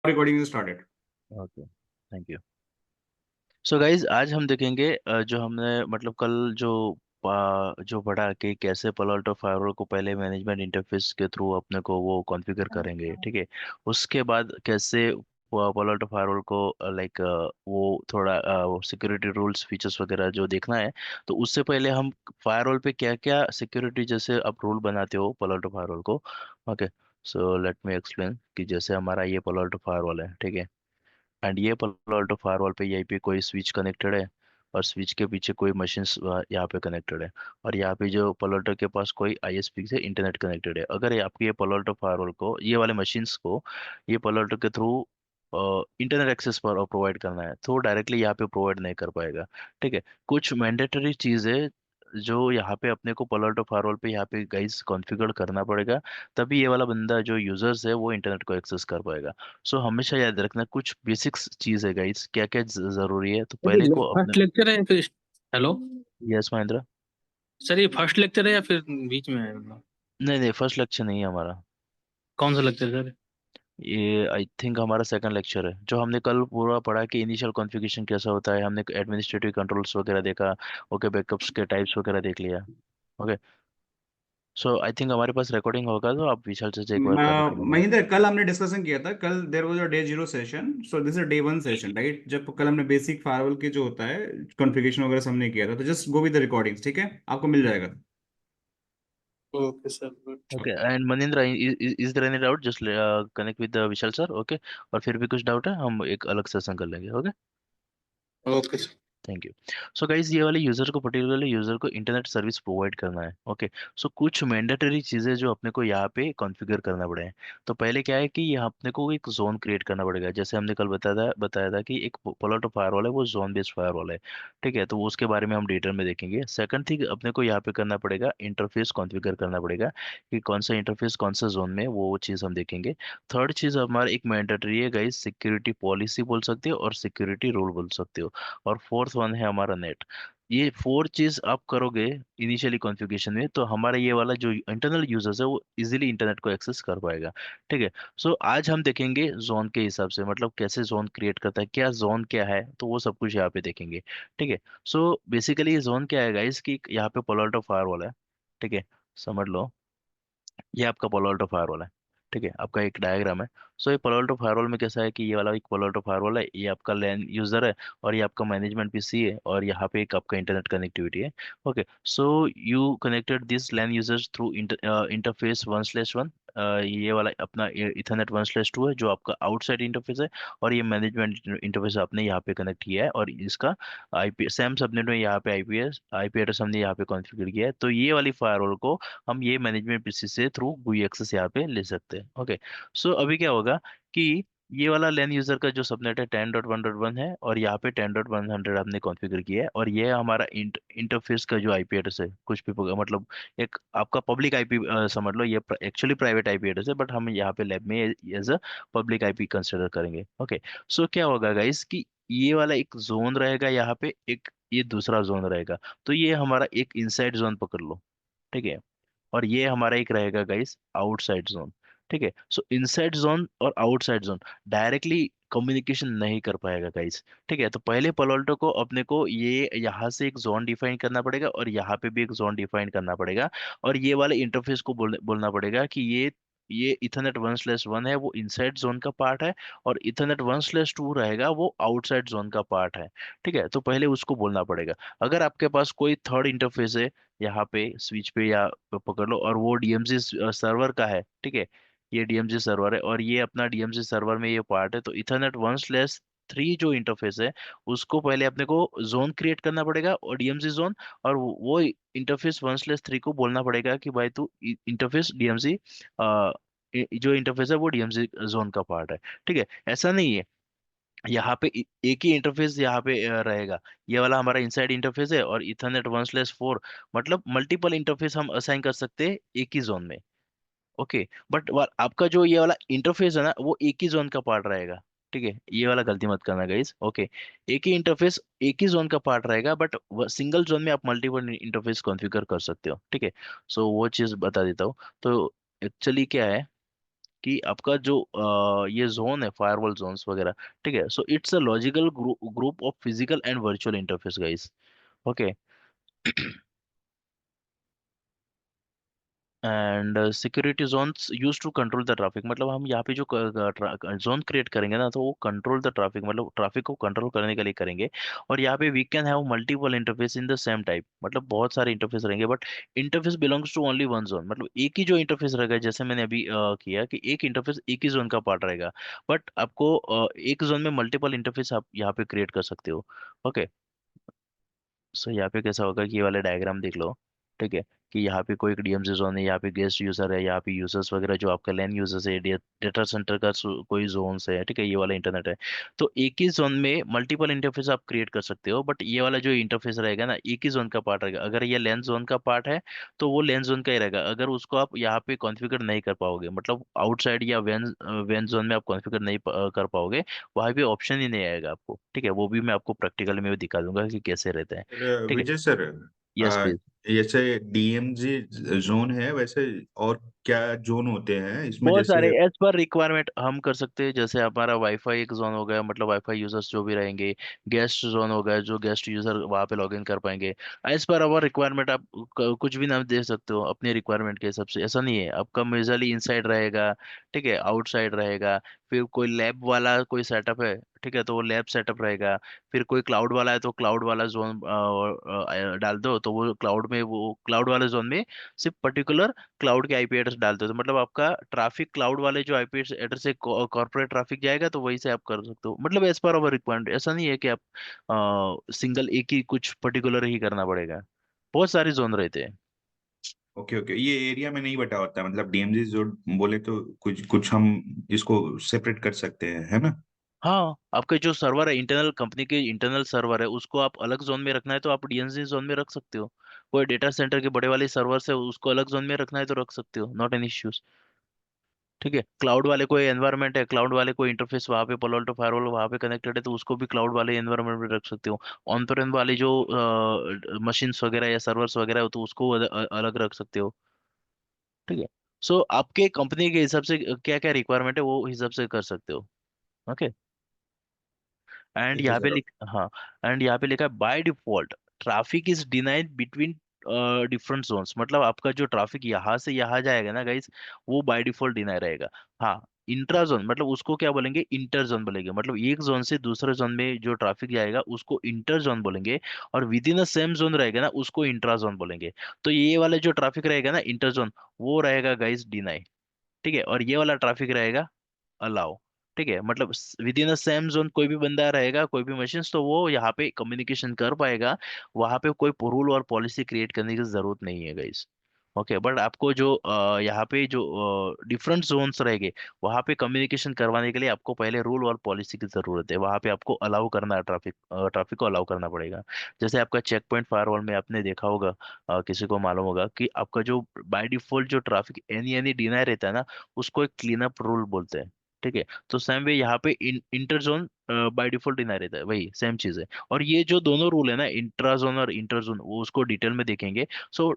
Recording is started. Okay, thank you. So guys आज हम देखेंगे जो हमने मतलब कल जो पढ़ा कि कैसे पालो अल्टो फायरवॉल को पहले मैनेजमेंट इंटरफेस के थ्रू अपने को वो कॉन्फ़िगर करेंगे, ठीक है। उसके बाद कैसे पालो अल्टो फायरवॉल को लाइक वो थोड़ा सिक्योरिटी रूल्स फीचर्स वगैरह जो देखना है। तो उससे पहले हम फायरवॉल पे क्या क्या सिक्योरिटी जैसे आप रूल बनाते हो पालो अल्टो फायरवॉल को। Okay, so let me explain कि जैसे हमारा ये पालो अल्टो फायरवॉल है, ठीक है। एंड ये पालो अल्टो फायरवॉल पे यहीं पे कोई स्विच कनेक्टेड है, और स्विच के पीछे कोई मशीन यहाँ पे कनेक्टेड है, और यहाँ पे जो पालो अल्टो के पास कोई आईएसपी से इंटरनेट कनेक्टेड है। अगर ये आपके ये पालो अल्टो फायरवॉल को ये वाले मशीन्स को ये पालो अल्टो के थ्रू इंटरनेट एक्सेस पर प्रोवाइड करना है तो डायरेक्टली यहाँ पे प्रोवाइड नहीं कर पाएगा, ठीक है। कुछ मैंडेटरी चीज़ें जो यहाँ पे अपने को पालो अल्टो फायरवॉल पे यहाँ पे गाइस कॉन्फ़िगर करना पड़ेगा, तभी ये वाला बंदा जो यूजर्स है वो इंटरनेट को एक्सेस कर पाएगा। सो हमेशा याद रखना कुछ बेसिक्स चीज है गाइस, क्या क्या जरूरी है तो पहले को अपने। फर्स्ट लेक्चर है या फिर? हेलो। यस महेंद्र। सर ये फर्स्ट लेक्चर है या फिर बीच में है मतलब? नहीं नहीं, फर्स्ट लेक्चर नहीं है हमारा। कौन सा लेक्चर सर? ये आई थिंक हमारा सेकंड लेक्चर है। जो हमने कल पूरा पढ़ा कि इनिशियल कॉन्फ़िगरेशन कैसा होता है, हमने एडमिनिस्ट्रेटिव कंट्रोल्स वगैरह देखा। ओके, बैकअप्स के टाइप्स वगैरह देख लिया। ओके, सो आई थिंक हमारे पास रिकॉर्डिंग होगा तो आप विशाल से एक बार कनेक्ट कर लेना। महेंद्र, कल हमने डिस्कशन किया था। कल there was a day zero session, so this is day one session, right? जब कल हमने बेसिक फायरवॉल के जो होता है कॉन्फ़िगरेशन वगैरह सब हमने किया था, तो just go with the recordings, ठीक है? आपको मिल जाएगा। Okay sir, good. Okay, and Manindra, is there any doubt? Just connect with Vishal sir, okay. और फिर भी कुछ डाउट है हम एक अलग सेशन कर लेंगे, okay. Okay sir. Thank you. So guys ये वाले यूजर को पर्टिकुलरली यूजर को इंटरनेट सर्विस प्रोवाइड करना है, ओके। सो कुछ मैंडेटरी चीजें जो अपने को यहाँ पे कॉन्फ़िगर करना पड़े हैं। तो पहले क्या है कि यहाँ अपने को एक जोन क्रिएट करना पड़ेगा, जैसे हमने कल बताया था कि एक पोलर फायरवॉल है वो जोन बेस्ड फायरवॉल है, ठीक है। तो वो उसके बारे में हम डिटेल में देखेंगे। सेकंड थिंग अपने को यहाँ पे करना पड़ेगा, इंटरफेस कॉन्फ़िगर करना पड़ेगा कि कौन सा इंटरफेस कौन सा जोन में, वो चीज़ हम देखेंगे। थर्ड चीज़ हमारा एक मैंडेटरी है गाइज, सिक्योरिटी पॉलिसी बोल सकते हो और सिक्योरिटी रूल बोल सकते हो। और फोर्थ वन है हमारा नेट। ये फोर चीज आप करोगे इनिशियली कॉन्फ़िगरेशन में, तो हमारा ये वाला जो इंटरनल यूजर्स है वो इजीली इंटरनेट को एक्सेस कर पाएगा, ठीक है। सो आज हम देखेंगे जोन के हिसाब से, मतलब कैसे जोन क्रिएट करता है, क्या जोन क्या है, तो वो सब कुछ यहाँ पे देखेंगे, ठीक है। सो बेसिकली जोन क्या है गाइस कि यहाँ पे पोलर टू फायर है, ठीक है। समझ लो ये आपका पालो अल्टो फायरवॉल है, ठीक है। आपका एक डायग्राम है। सो ये पालो अल्टो फायरवॉल में कैसा है कि ये वाला एक पालो अल्टो फायरवॉल है, ये आपका लैन यूजर है, और ये आपका मैनेजमेंट पीसी है, और यहाँ पे एक आपका इंटरनेट कनेक्टिविटी है। Okay, so you connected this LAN users through interface 1/1। ये वाला अपना इथरनेट 1/2 है जो आपका आउटसाइड इंटरफेस है, और ये मैनेजमेंट इंटरफेस आपने यहाँ पे कनेक्ट किया है, और इसका आईपी सेम सबनेट में यहाँ पे आईपी एड्रेस हमने यहाँ पे कॉन्फ़िगर किया है। तो ये वाली फायरवॉल को हम ये मैनेजमेंट पीसी से थ्रू GUI एक्सेस यहाँ पे ले सकते हैं, ओके। सो अभी क्या होगा कि ये वाला लैन यूजर का जो सबनेट है 10.1.1 है, और यहाँ पे 10.100 आपने कॉन्फ़िगर किया है, और ये हमारा इंटरफेस का जो आईपी एड्रेस है, कुछ भी मतलब एक आपका पब्लिक आईपी समझ लो, ये एक्चुअली प्राइवेट आईपी एड्रेस है, बट हम यहाँ पे लैब में as a public IP consider करेंगे, ओके। सो क्या होगा गाइस कि ये वाला एक जोन रहेगा यहाँ पे, एक ये दूसरा जोन रहेगा। तो ये हमारा एक इनसाइड जोन पकड़ लो, ठीक है। और ये हमारा एक रहेगा गाइस आउटसाइड जोन, ठीक है। सो इनसाइड जोन और आउटसाइड जोन डायरेक्टली कम्युनिकेशन नहीं कर पाएगा गाइस, ठीक है। तो पहले पलोल्टो को अपने को ये यहाँ से एक जोन डिफाइन करना पड़ेगा, और यहाँ पे भी एक जोन डिफाइन करना पड़ेगा, और ये वाले इंटरफेस को बोलना पड़ेगा कि ये इथरनेट 1/1 है वो इनसाइड जोन का पार्ट है, और इथरनेट 1/2 रहेगा वो आउटसाइड जोन का पार्ट है, ठीक है। तो पहले उसको बोलना पड़ेगा। अगर आपके पास कोई थर्ड इंटरफेस है यहाँ पे स्विच पे या पकड़ लो, और वो डीएमजी सर्वर का है, ठीक है। ये डीएमजी सर्वर है, और ये अपना डीएमजी सर्वर में ये पार्ट है, तो इथरनेट 1/3 जो इंटरफेस है उसको पहले अपने को जोन क्रिएट करना पड़ेगा, और डीएमजी जोन, और वो इंटरफेस 1/3 को बोलना पड़ेगा कि भाई तू इंटरफेस डीएमजी जो इंटरफेस है वो डीएमजी जोन का पार्ट है, ठीक है। ऐसा नहीं है यहाँ पे एक ही इंटरफेस यहाँ पे रहेगा। ये वाला हमारा इनसाइड इंटरफेस है, और इथरनेट 1/4 मतलब मल्टीपल इंटरफेस हम असाइन कर सकते हैं एक ही जोन में, ओके। बट आपका जो ये वाला इंटरफेस है ना वो एक ही जोन का पार्ट रहेगा, ठीक है। ये वाला गलती मत करना गाइस, ओके। एक ही इंटरफेस एक ही जोन का पार्ट रहेगा, बट सिंगल जोन में आप मल्टीपल इंटरफेस कॉन्फ़िगर कर सकते हो, ठीक है। सो वो चीज़ बता देता हूँ। तो एक्चुअली क्या है कि आपका जो ये जोन है फायरवॉल जोन्स वगैरह, ठीक है, so it's a logical group of physical and virtual interface guys. Okay. And security zones use to control the traffic, मतलब हम यहाँ पे जो जोन क्रिएट करेंगे ना, तो वो कंट्रोल द ट्रैफिक, मतलब ट्रैफिक को कंट्रोल करने के लिए करेंगे। और यहाँ पे we can have multiple interface in the same type, मतलब बहुत सारे इंटरफेस रहेंगे, but interface belongs to only one zone, मतलब एक ही जो इंटरफेस रहेगा, जैसे मैंने अभी किया कि एक इंटरफेस एक ही जोन का पार्ट रहेगा। बट आपको एक जोन में मल्टीपल इंटरफेस आप यहाँ पे क्रिएट कर सकते हो। ओके। सो यहाँ पे कैसा होगा कि ये वाले डायग्राम देख लो, ठीक है, कि यहाँ पे कोई डीएमसी जोन है, यहाँ पे गेस्ट यूजर है, यहाँ पे यूजर्स वगैरह जो आपका लैन यूजर्स है, डेटा सेंटर का कोई जोन है, ठीक है, ये वाला इंटरनेट है। तो एक ही जोन में मल्टीपल इंटरफेस आप क्रिएट कर सकते हो, बट ये वाला जो इंटरफेस रहेगा ना, एक ही जोन का पार्ट रहेगा। अगर ये लैन जोन का पार्ट है तो वो लैन जोन का ही रहेगा, अगर उसको आप यहाँ पे कॉन्फ़िगर नहीं कर पाओगे, मतलब आउटसाइड या वैन वैन जोन में आप कॉन्फ़िगर नहीं कर पाओगे, वहाँ पे ऑप्शन ही नहीं आएगा आपको, ठीक है। वो भी मैं आपको प्रैक्टिकल में भी दिखा दूंगा कि कैसे रहता है। ठीक है। विजय सर, यस प्लीज। जैसे डीएमजी जोन है, वैसे और क्या जोन होते हैं इसमें, बहुत सारे जैसे? एज पर रिक्वायरमेंट हम कर सकते हैं, जैसे हमारा वाईफाई एक जोन हो गया, मतलब वाईफाई यूजर्स जो भी रहेंगे। गेस्ट जोन हो गया, जो गेस्ट यूजर वहाँ पे लॉगिन कर पाएंगे। एज पर अवर रिक्वायरमेंट आप कुछ भी नाम दे सकते हो अपने रिक्वायरमेंट के हिसाब से, ऐसा नहीं है आपका मेजरली इनसाइड रहेगा, ठीक है, आउटसाइड रहेगा। फिर कोई लैब वाला कोई सेटअप है, ठीक है, तो वो लैब सेटअप रहेगा। फिर कोई क्लाउड वाला है तो क्लाउड वाला जोन डाल दो, तो वो क्लाउड में, वो क्लाउड वाले जोन में सिर्फ पर्टिकुलर क्लाउड के आईपी एड्रेस डालते हो, तो मतलब आपका ट्रैफिक क्लाउड वाले जो आईपी एड्रेस से कॉर्पोरेट ट्रैफिक जाएगा, तो वही से आप कर सकते हो, मतलब एज पर अवर रिक्वायरमेंट। ऐसा नहीं है कि आप सिंगल एक ही कुछ पर्टिकुलर ही करना पड़ेगा, बहुत सारे जोन रहते हैं। ओके ओके, ये एरिया में नहीं बटा होता, मतलब डीएमजी जोन बोले तो कुछ कुछ हम इसको सेपरेट कर सकते हैं, है ना? हाँ, आपके जो सर्वर है, इंटरनल कंपनी के इंटरनल सर्वर है, उसको आप अलग जोन में रखना है तो आप डीएनसी जोन में रख सकते हो। कोई डेटा सेंटर के बड़े वाले सर्वर है, उसको अलग जोन में रखना है तो रख सकते हो, नॉट एनी इश्यूज। ठीक है, क्लाउड वाले कोई एनवायरनमेंट है, क्लाउड वाले कोई इंटरफेस वहाँ पे पलो अल्टो फायरवॉल वहाँ पे कनेक्टेड है, तो उसको भी क्लाउड वाले एनवायरनमेंट में रख सकते हो। ऑन प्रेम वाली जो मशीन्स वगैरह या सर्वर्स वगैरह हो, तो उसको अलग रख सकते हो। ठीक है। सो आपके कंपनी के हिसाब से क्या क्या रिक्वायरमेंट है, वो हिसाब से कर सकते हो। ओके। एंड ठीक है यहाँ पे सर। लिख हाँ, एंड यहाँ पे लिखा है by default traffic is denied between different zones, मतलब आपका जो ट्रैफिक यहाँ से यहाँ जाएगा ना गाइस, वो बाय डिफॉल्ट डिनाई रहेगा। हाँ, इंट्रा जोन मतलब उसको क्या बोलेंगे, इंटर जोन बोलेंगे, मतलब एक जोन से दूसरे जोन में जो ट्रैफिक जाएगा उसको इंटर जोन बोलेंगे। और with in a same zone रहेगा ना, उसको इंट्रा जोन बोलेंगे। तो ये वाला जो ट्रैफिक रहेगा ना इंटर जोन, वो रहेगा गाइस डिनाई। ठीक है, और ये वाला ट्रैफिक रहेगा अलाउ। ठीक है, मतलब with in a same zone कोई भी बंदा रहेगा, कोई भी मशीन, तो वो यहाँ पे कम्युनिकेशन कर पाएगा। वहां पे कोई रूल और पॉलिसी क्रिएट करने की जरूरत नहीं है गाइस। ओके, बट आपको जो यहाँ पे जो डिफरेंट जोन्स रहेंगे, वहां पे कम्युनिकेशन करवाने के लिए आपको पहले रूल और पॉलिसी की जरूरत है, वहां पे आपको अलाउ करना है, ट्रैफिक को अलाउ करना पड़ेगा। जैसे आपका चेक पॉइंट फायरवॉल में आपने देखा होगा, किसी को मालूम होगा कि आपका जो बाय डिफॉल्ट जो ट्रैफिक एनी एनी डिनाई रहता है ना, उसको एक क्लीन अप रूल बोलते हैं। ठीक है, तो सेम वे यहाँ पे inter zone by default deny रहता है, वही सेम चीज है। और ये जो दोनों रूल है ना, इंट्रा जोन और इंटर जोन, वो उसको डिटेल में देखेंगे। सो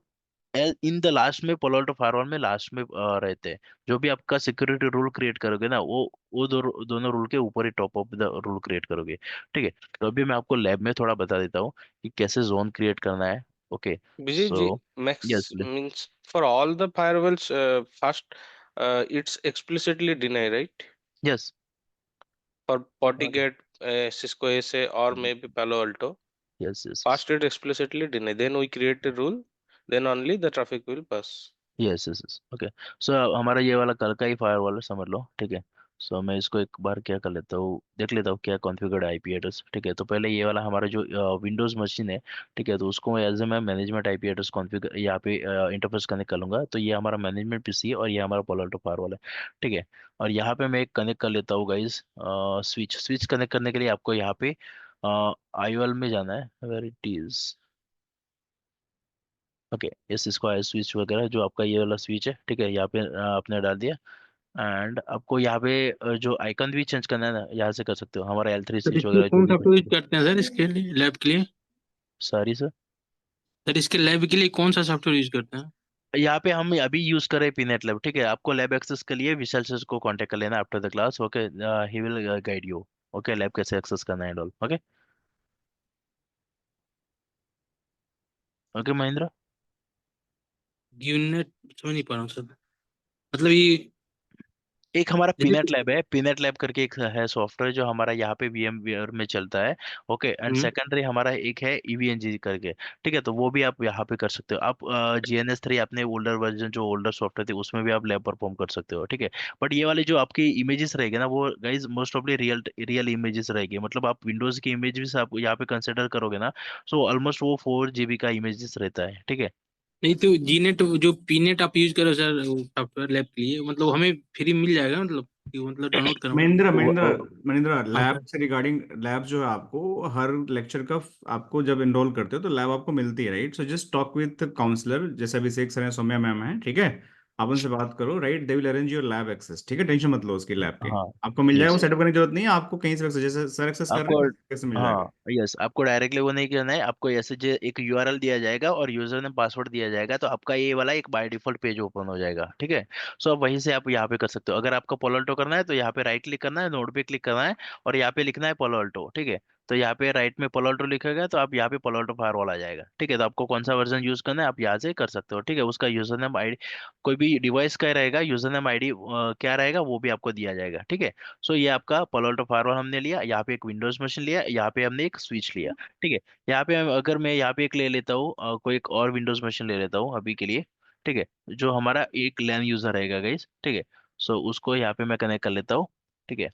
इन द लास्ट में पोलोल्टो फायरवॉल में लास्ट में रहते हैं। जो भी आपका सिक्योरिटी रूल क्रिएट करोगे ना, वो दोनों रूल के ऊपर ही top of the rule create करोगे। ठीक है, तो अभी मैं आपको लैब में थोड़ा बता देता हूँ कि कैसे जोन क्रिएट करना है। Okay. Vijay ji, so yes max means for all the firewalls, first it's explicitly deny, right? Yes For FortiGate, Cisco SA, or maybe Palo Alto. Yes yes First it explicitly deny. Then we create a rule. Then only the traffic will pass. Yes yes yes. Okay. So हमारा ये वाला कल का ही fire है, समझ लो, ठीक है। सो मैं इसको एक बार क्या कर लेता हूँ, देख लेता हूँ क्या कॉन्फ़िगर्ड आईपी एड्रेस। ठीक है, तो पहले ये वाला हमारा जो विंडोज मशीन है, ठीक है, तो उसको एज ए मैं मैनेजमेंट आईपी एड्रेस कॉन्फ़िगर यहाँ पे इंटरफेस कनेक्ट कर लूंगा, तो ये हमारा मैनेजमेंट पीसी है और ये हमारा पोलाटो फायर है। ठीक है, और यहाँ पे मैं एक कनेक्ट कर लेता हूँ गाइज, स्विच स्विच कनेक्ट करने के लिए आपको यहाँ पे आईओएल में जाना है, वेर इट इज। ओके, इस इसको आई स्विच वगैरह जो आपका ये वाला स्विच है, ठीक है, यहाँ पे आपने डाल दिया। एंड आपको यहाँ पे जो आइकन भी चेंज करना है ना, यहाँ से कर सकते हो, हमारा L3 सर स्विच इसमें वगैरह जो कौन भी सा कुछ। टूल यूज करते हैं सर, इसके लिए लैब के लिए? सारी सर। सर इसके लैब के लिए कौन सा सॉफ्टवेयर यूज करते हैं? यहाँ पे हम अभी यूज कर रहे हैं पीनेट लैब, ठीक है। आपको लैब एक्सेस के लिए विशाल सर को कांटेक्ट कर लेना after the class, okay. He will guide you, okay, lab कैसे एक्सेस करना है, all, okay. Okay Mahendra. Unit समझ नहीं पा रहा हूँ सर, मतलब ये एक हमारा जैसे पीनेट कि लैब है, पीनेट लैब करके एक है सॉफ्टवेयर जो हमारा यहाँ पे VMware में चलता है, ओके। एंड हम्म, सेकेंडरी हमारा एक है EVNG करके, ठीक है। तो वो भी आप यहाँ पे कर सकते हो। आप GNS3 अपने ओल्डर वर्जन जो ओल्डर सॉफ्टवेयर थे उसमें भी आप लैब परफॉर्म कर सकते हो, ठीक है। बट ये वाले जो आपकी इमेजेस रहेगी ना, वो guys most ऑफली real real images रहेगी। मतलब आप विंडोज की इमेज भी आप यहाँ पे कंसिडर करोगे ना, सो ऑलमोस्ट वो 4 GB का इमेजेस रहता है, ठीक है। नहीं तो जीनेट जो पीनेट आप यूज करो सर सॉफ्टवेयर लैब के लिए, मतलब हमें फ्री मिल जाएगा, मतलब कि मतलब डाउनलोड करना पड़ेगा? महेंद्र वो- महेंद्र वो- महेंद्र हाँ लैब सर। से रिगार्डिंग लैब जो है आपको हर लेक्चर का आपको जब इनरोल करते हो तो लैब आपको मिलती है, right. So just talk with counsellor, जैसे अभिषेक सर हैं, सौम्या मैम है, ठीक है। आप उनसे बात करो, right. They will arrange your lab access, ठीक है। टेंशन मत लो उसकी लैब के, हाँ, आपको मिल जाएगा। वो यस। सेटअप करने की जरूरत नहीं है आपको कहीं से, जैसे सर एक्सेस कर आपको, रहे हैं कैसे मिल हाँ, जाएगा। यस, आपको डायरेक्टली वो नहीं करना है। आपको ऐसे जो एक URL दिया जाएगा और यूजर ने पासवर्ड दिया जाएगा, तो आपका ये वाला एक बाय डिफॉल्ट पेज ओपन हो जाएगा, ठीक है। सो अब वहीं से आप यहाँ पे कर सकते हो। अगर आपको पोलो अल्टो करना है तो यहाँ पे राइट क्लिक करना है, नोड पे क्लिक करना है, और यहाँ पे लिखना है पोलो अल्टो, ठीक है। तो यहाँ पे राइट में पोलो अल्टो लिखेगा तो आप यहाँ पे पोलो अल्टो फायरवॉल आ जाएगा, ठीक है। तो आपको कौन सा वर्जन यूज करना है आप यहाँ से कर सकते हो, ठीक है। उसका यूजर नेम ID, कोई भी डिवाइस का रहेगा, यूजर नेम ID क्या रहेगा वो भी आपको दिया जाएगा, ठीक है। सो ये आपका Palo Alto फायरवॉल हमने लिया, यहाँ पे एक विंडोज मशीन लिया, यहाँ पे हमने एक स्विच लिया, ठीक है। यहाँ पे अगर मैं यहाँ पे एक ले लेता हूँ, कोई एक और विंडोज मशीन ले लेता हूँ अभी के लिए, ठीक है। जो हमारा एक लैन यूजर रहेगा गाइस, ठीक है। सो उसको यहाँ पे मैं कनेक्ट कर लेता हूँ, ठीक है।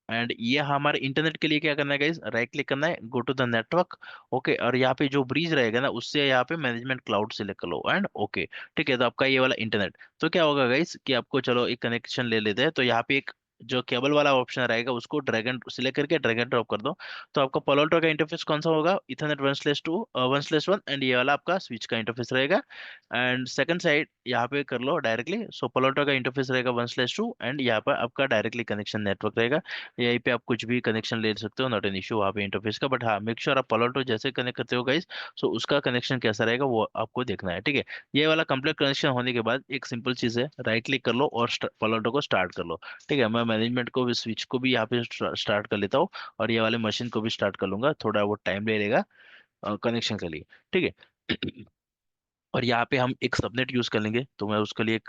एंड ये हमारे इंटरनेट के लिए क्या करना है गाइस, राइट क्लिक करना है, go to the network, okay. और यहाँ पे जो ब्रिज रहेगा ना, उससे यहाँ पे मैनेजमेंट क्लाउड सिलेक्ट कर लो एंड ओके, ठीक है। तो आपका ये वाला इंटरनेट, तो क्या होगा गाइस कि आपको, चलो एक कनेक्शन ले लेते हैं। तो यहाँ पे एक जो केबल वाला ऑप्शन रहेगा उसको ड्रैग एंड सिलेक्ट करके ड्रैग एंड ड्रॉप कर दो। तो आपका Palo Alto का इंटरफेस कौन सा होगा, इथरनेट 1/2 1/1, एंड ये वाला आपका स्विच का इंटरफेस रहेगा। एंड सेकंड साइड यहाँ पे कर लो डायरेक्टली। सो Palo Alto का इंटरफेस रहेगा 1/2, एंड यहाँ पर आपका डायरेक्टली कनेक्शन नेटवर्क रहेगा। यहीं पे आप कुछ भी कनेक्शन ले सकते हो, नॉट एन इश्यू वहाँ पे इंटरफेस का। बट हाँ, मेक श्योर आप Palo Alto जैसे कनेक्ट करते हो गाइस, सो उसका कनेक्शन कैसा रहेगा वो आपको देखना है, ठीक है। ये वाला कंप्लीट कनेक्शन होने के बाद एक सिंपल चीज है, राइट क्लिक कर लो और Palo Alto को स्टार्ट कर लो, ठीक है। मैं मैनेजमेंट को भी, स्विच को भी यहाँ पे स्टार्ट कर लेता हूँ, और ये वाले मशीन को भी स्टार्ट कर लूंगा, थोड़ा वो टाइम ले लेगा कनेक्शन के लिए, ठीक है। और यहाँ पे हम एक सबनेट यूज कर लेंगे, तो मैं उसके लिए एक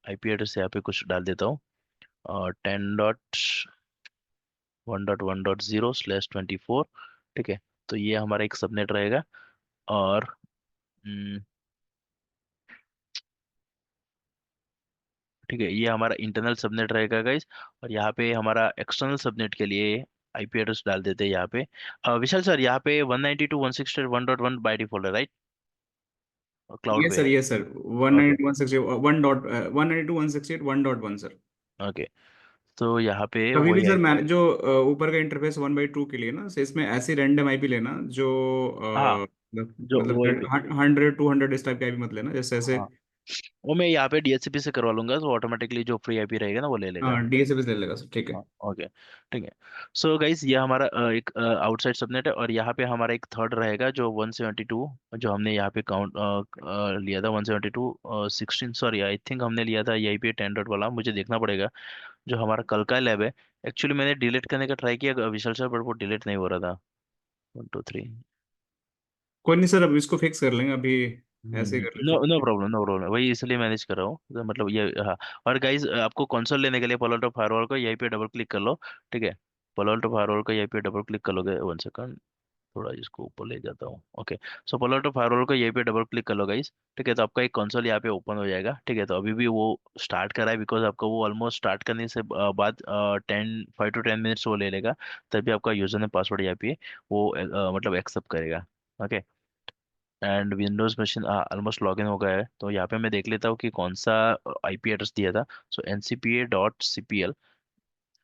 IP एड्रेस यहाँ पे कुछ डाल देता हूँ, 10.1.1.0/24, ठीक है। तो ये हमारा एक सबनेट रहेगा। और हम्म, ठीक है, ये हमारा इंटरनल सबनेट रहेगा गाइस। और यहाँ पे हमारा एक्सटर्नल सबनेट के लिए IP एड्रेस डाल देते हैं यहाँ पे। विशाल सर, यहाँ पे 192.168.1.1 बाय डिफॉल्ट है, राइट, क्लाउड यस पे? Sir, yes sir. One okay, nine one six 192.168.1.1 sir. तो यहाँ पे कभी भी वही सर, IP। मैं जो ऊपर का इंटरफेस 1/2 के लिए ना, so इसमें ऐसी रैंडम आईपी लेना जो हाँ, जो वही मतलब वही, 100 200 इस टाइप की आईपी मत लेना, जैसे ऐसे। हाँ, वो मैं यहाँ पे DHCP से करवा लूंगा, तो ऑटोमेटिकली जो फ्री IP रहेगा ना वो ले लेगा। हाँ, डीएसएपी ले लेगा सर, ठीक है। हाँ, ओके, ठीक है। सो गाइज ये हमारा एक आउटसाइड सबनेट है, और यहाँ पे हमारा एक थर्ड रहेगा जो 172, जो हमने यहाँ पे काउंट लिया था 172/16, सॉरी आई थिंक हमने लिया था यही पे 10 डॉट वाला, मुझे देखना पड़ेगा। जो हमारा कल का लैब है, एक्चुअली मैंने डिलीट करने का ट्राई किया विशाल सर, बट वो डिलीट नहीं हो रहा था। 1 2 3। कोई नहीं सर, अब इसको फिक्स कर लेंगे अभी, ऐसे ही कर नो लेते नो हैं। प्रॉब्लम, नो प्रॉब्लम, वही इसलिए मैनेज कर रहा हूँ, तो मतलब ये, हाँ। और गाइज आपको कंसोल लेने के लिए Palo Alto फायरवॉल को यहीं पे डबल क्लिक कर लो, ठीक है। Palo Alto फायरवॉल को यहीं पे डबल क्लिक कर लोगे, 1 सेकंड, थोड़ा इसको ऊपर ले जाता हूँ, ओके। सो Palo Alto फायरवॉल को यहीं पे डबल क्लिक कर लो गाइज, ठीक है। तो आपका एक कंसोल यहाँ पे ओपन हो जाएगा, ठीक है। तो अभी भी वो स्टार्ट करा है, बिकॉज आपका वो ऑलमोस्ट स्टार्ट करने से बाद 5 to 10 मिनट्स वो ले लेगा। तभी आपका यूजर ने पासवर्ड यहाँ पे वो मतलब एक्सेप्ट करेगा, okay. And Windows machine almost log in हो गया है, तो यहाँ पे मैं देख लेता हूँ कि कौन सा IP एड्रेस दिया था। सो ncpa.cpl,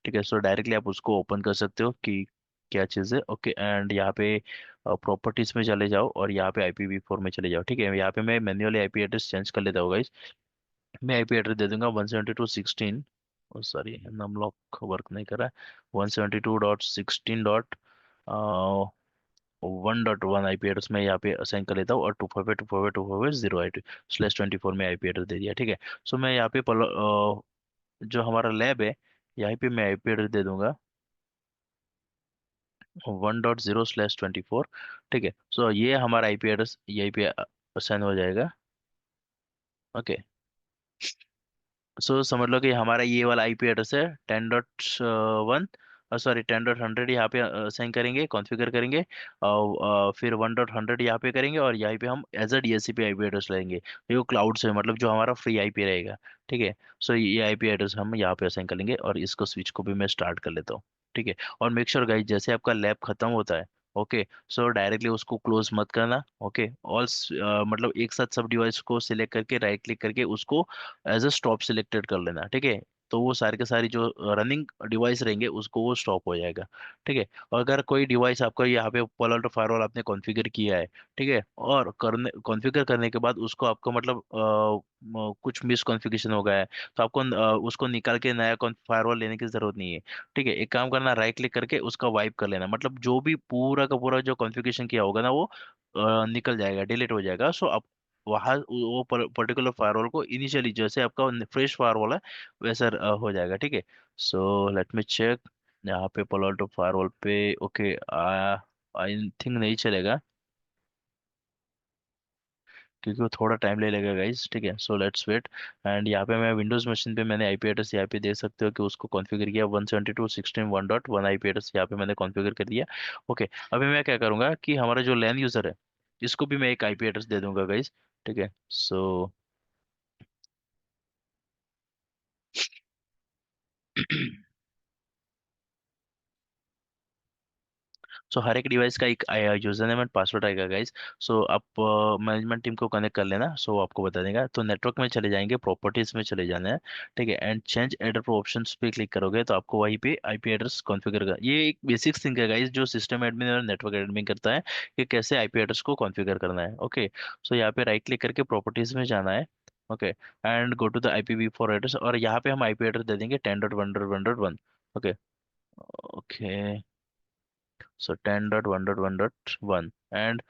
ठीक है। सो डायरेक्टली आप उसको ओपन कर सकते हो कि क्या चीज़ है, ओके। एंड यहाँ पे प्रॉपर्टीज में चले जाओ, और यहाँ पे IPv4 में चले जाओ, ठीक है। यहाँ पे मैं मैन्युअली IP एड्रेस चेंज कर लेता हूँ गाइस। मैं IP एड्रेस दे दूंगा 172.16, सॉरी नम लॉक वर्क नहीं कर रहा है, 172.16 1.1 आईपी एड्रेस मैं यहाँ पे असाइन कर लेता हूँ और 255.255.255.0/24 में आईपी एड्रेस दे दिया, ठीक है। सो मैं यहाँ पे जो हमारा लैब है यहाँ पे मैं आईपी एड्रेस दे दूंगा 1.0/24, ठीक है। सो ये हमारा आईपी एड्रेस यहीं पे असाइन हो जाएगा, ओके। सो समझ लो कि हमारा ये वाला आईपी एड्रेस है 10.1, सॉरी 10.100 यहाँ पे असाइन करेंगे, कॉन्फ़िगर करेंगे और फिर 1.100 यहाँ पे करेंगे और यहाँ पे हम as a DHCP IP address लेंगे। ये वो क्लाउड से मतलब जो हमारा फ्री आईपी रहेगा, ठीक है। सो ये आईपी एड्रेस हम यहाँ पे असाइन कर लेंगे और इसको स्विच को भी मैं स्टार्ट कर लेता हूँ, ठीक है। और मेक श्योर गाइस जैसे आपका लैब खत्म होता है, ओके, सो डायरेक्टली उसको क्लोज मत करना, ओके। ऑल मतलब एक साथ सब डिवाइस को सिलेक्ट करके राइट क्लिक करके उसको एज अ स्टॉप सिलेक्टेड कर लेना, ठीक है। तो वो सारे के सारी जो रनिंग डिवाइस रहेंगे उसको वो स्टॉप हो जाएगा, ठीक है। और अगर कोई डिवाइस आपका यहाँ पे पालो अल्टो फायरवॉल आपने कॉन्फ़िगर किया है, ठीक है, और करने कॉन्फ़िगर करने के बाद उसको आपको मतलब कुछ मिस कॉन्फ़िगरेशन हो गया है, तो आपको उसको निकाल के नया फायरवॉल लेने की जरूरत नहीं है, ठीक है। एक काम करना, राइट क्लिक करके उसका वाइप कर लेना, मतलब जो भी पूरा का पूरा जो कॉन्फ़िगरेशन किया होगा ना वो निकल जाएगा, डिलीट हो जाएगा। सो आप वहाँ वो पर्टिकुलर फायरवॉल को इनिशियली जैसे आपका फ्रेश फायरवॉल है वैसा हो जाएगा, ठीक है। सो लेट मी चेक यहाँ पे palo alto फायरवॉल पे, ओके, आई थिंक नहीं चलेगा क्योंकि वो थोड़ा टाइम ले लेगा गाइस, ठीक है। So let's wait. एंड यहाँ पे मैं विंडोज मशीन पे मैंने आईपी एड्रेस यहाँ पे देख सकते हो कि उसको कॉन्फ़िगर किया 172.16.1.1 आईपी एड्रेस यहाँ पे मैंने कॉन्फ़िगर कर दिया, ओके। अभी मैं क्या करूँगा कि हमारा जो लैन यूज़र है इसको भी मैं एक आईपी एड्रेस दे दूंगा गाइस, ठीक है। सो सो हर एक डिवाइस का एक यूजर नेम एंड पासवर्ड आएगा गाइस। सो आप मैनेजमेंट टीम को कनेक्ट कर लेना, सो आपको बता देगा। तो नेटवर्क में चले जाएंगे, प्रॉपर्टीज में चले जाना है, ठीक है। एंड चेंज एड्रेस ऑप्शंस पे क्लिक करोगे तो आपको वहीं पे आईपी एड्रेस कॉन्फ़िगर कर, ये एक बेसिक थिंग है गाइस जो सिस्टम एडमिन और नेटवर्क एडमिन करता है कि कैसे आईपी एड्रेस को कॉन्फ़िगर करना है, ओके। सो यहाँ पे राइट क्लिक करके प्रॉपर्टीज में जाना है, okay, and go to the IPv4 address और यहाँ पे हम आईपी एड्रेस दे देंगे 10.1.1.1, okay, okay. So 10.1.1.1 and